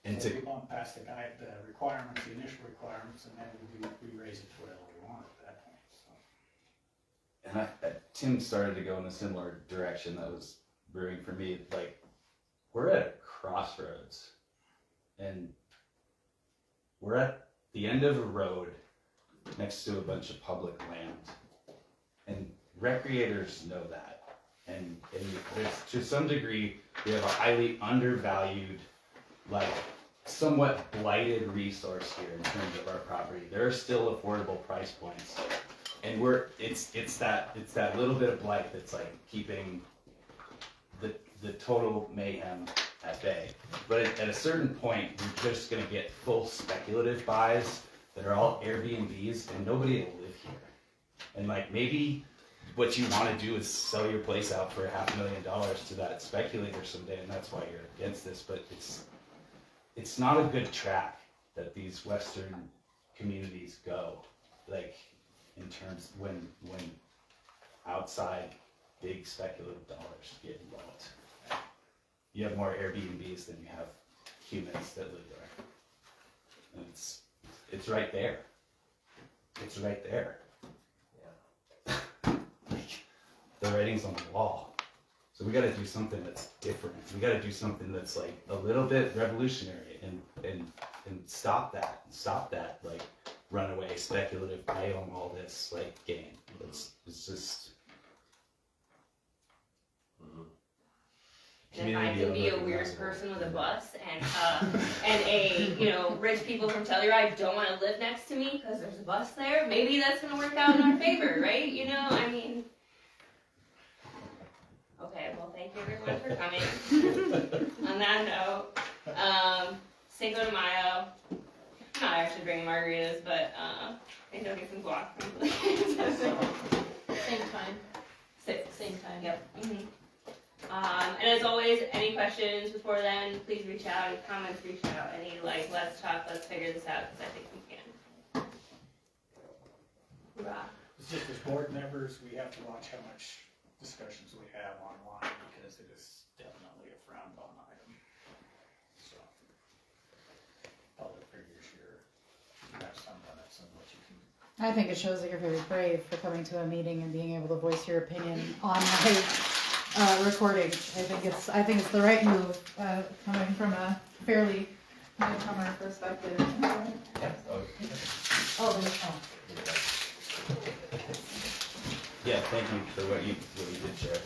[SPEAKER 3] And
[SPEAKER 2] So we bump past the requirements, the initial requirements, and then we raise it to whatever we want at that point, so.
[SPEAKER 3] And Tim started to go in a similar direction that was brewing for me. Like, we're at a crossroads, and we're at the end of a road next to a bunch of public land, and recreators know that. And there's, to some degree, we have a highly undervalued, like, somewhat blighted resource here in terms of our property. There are still affordable price points, and it's that little bit of blight that's like keeping the total mayhem at bay. But at a certain point, we're just gonna get full speculative buys that are all Airbnbs, and nobody will live here. And like, maybe what you want to do is sell your place out for $500,000 to that speculator someday, and that's why you're against this. But it's not a good track that these Western communities go, like, in terms when outside big speculative dollars get involved. You have more Airbnbs than you have humans that live there. And it's right there. It's right there. Like, the writing's on the wall. So we gotta do something that's different. We gotta do something that's like a little bit revolutionary and stop that like runaway speculative I own all this like game. It's just
[SPEAKER 1] And if I can be a weird person with a bus and rich people from Telluride don't want to live next to me because there's a bus there, maybe that's going to work out in our favor, right? I mean. Okay, well, thank you everyone for coming. On that note, Cinco de Mayo. Not actually bringing margaritas, but I think I'll get some guac.
[SPEAKER 5] Same time.
[SPEAKER 1] Same time. Yep. Mm-hmm. And as always, any questions before then, please reach out. Any comments, reach out. Any let's talk, let's figure this out, because I think we can. Hoorah.
[SPEAKER 2] It's just as board members, we have to watch how much discussions we have online, because it is definitely a frowned upon item. So, public figures here, you have some limits on what you can.
[SPEAKER 8] I think it shows that you're very brave for coming to a meeting and being able to voice your opinion on my recording. I think it's the right move, coming from a fairly newcomer perspective.
[SPEAKER 3] yeah, thank you for what you did share.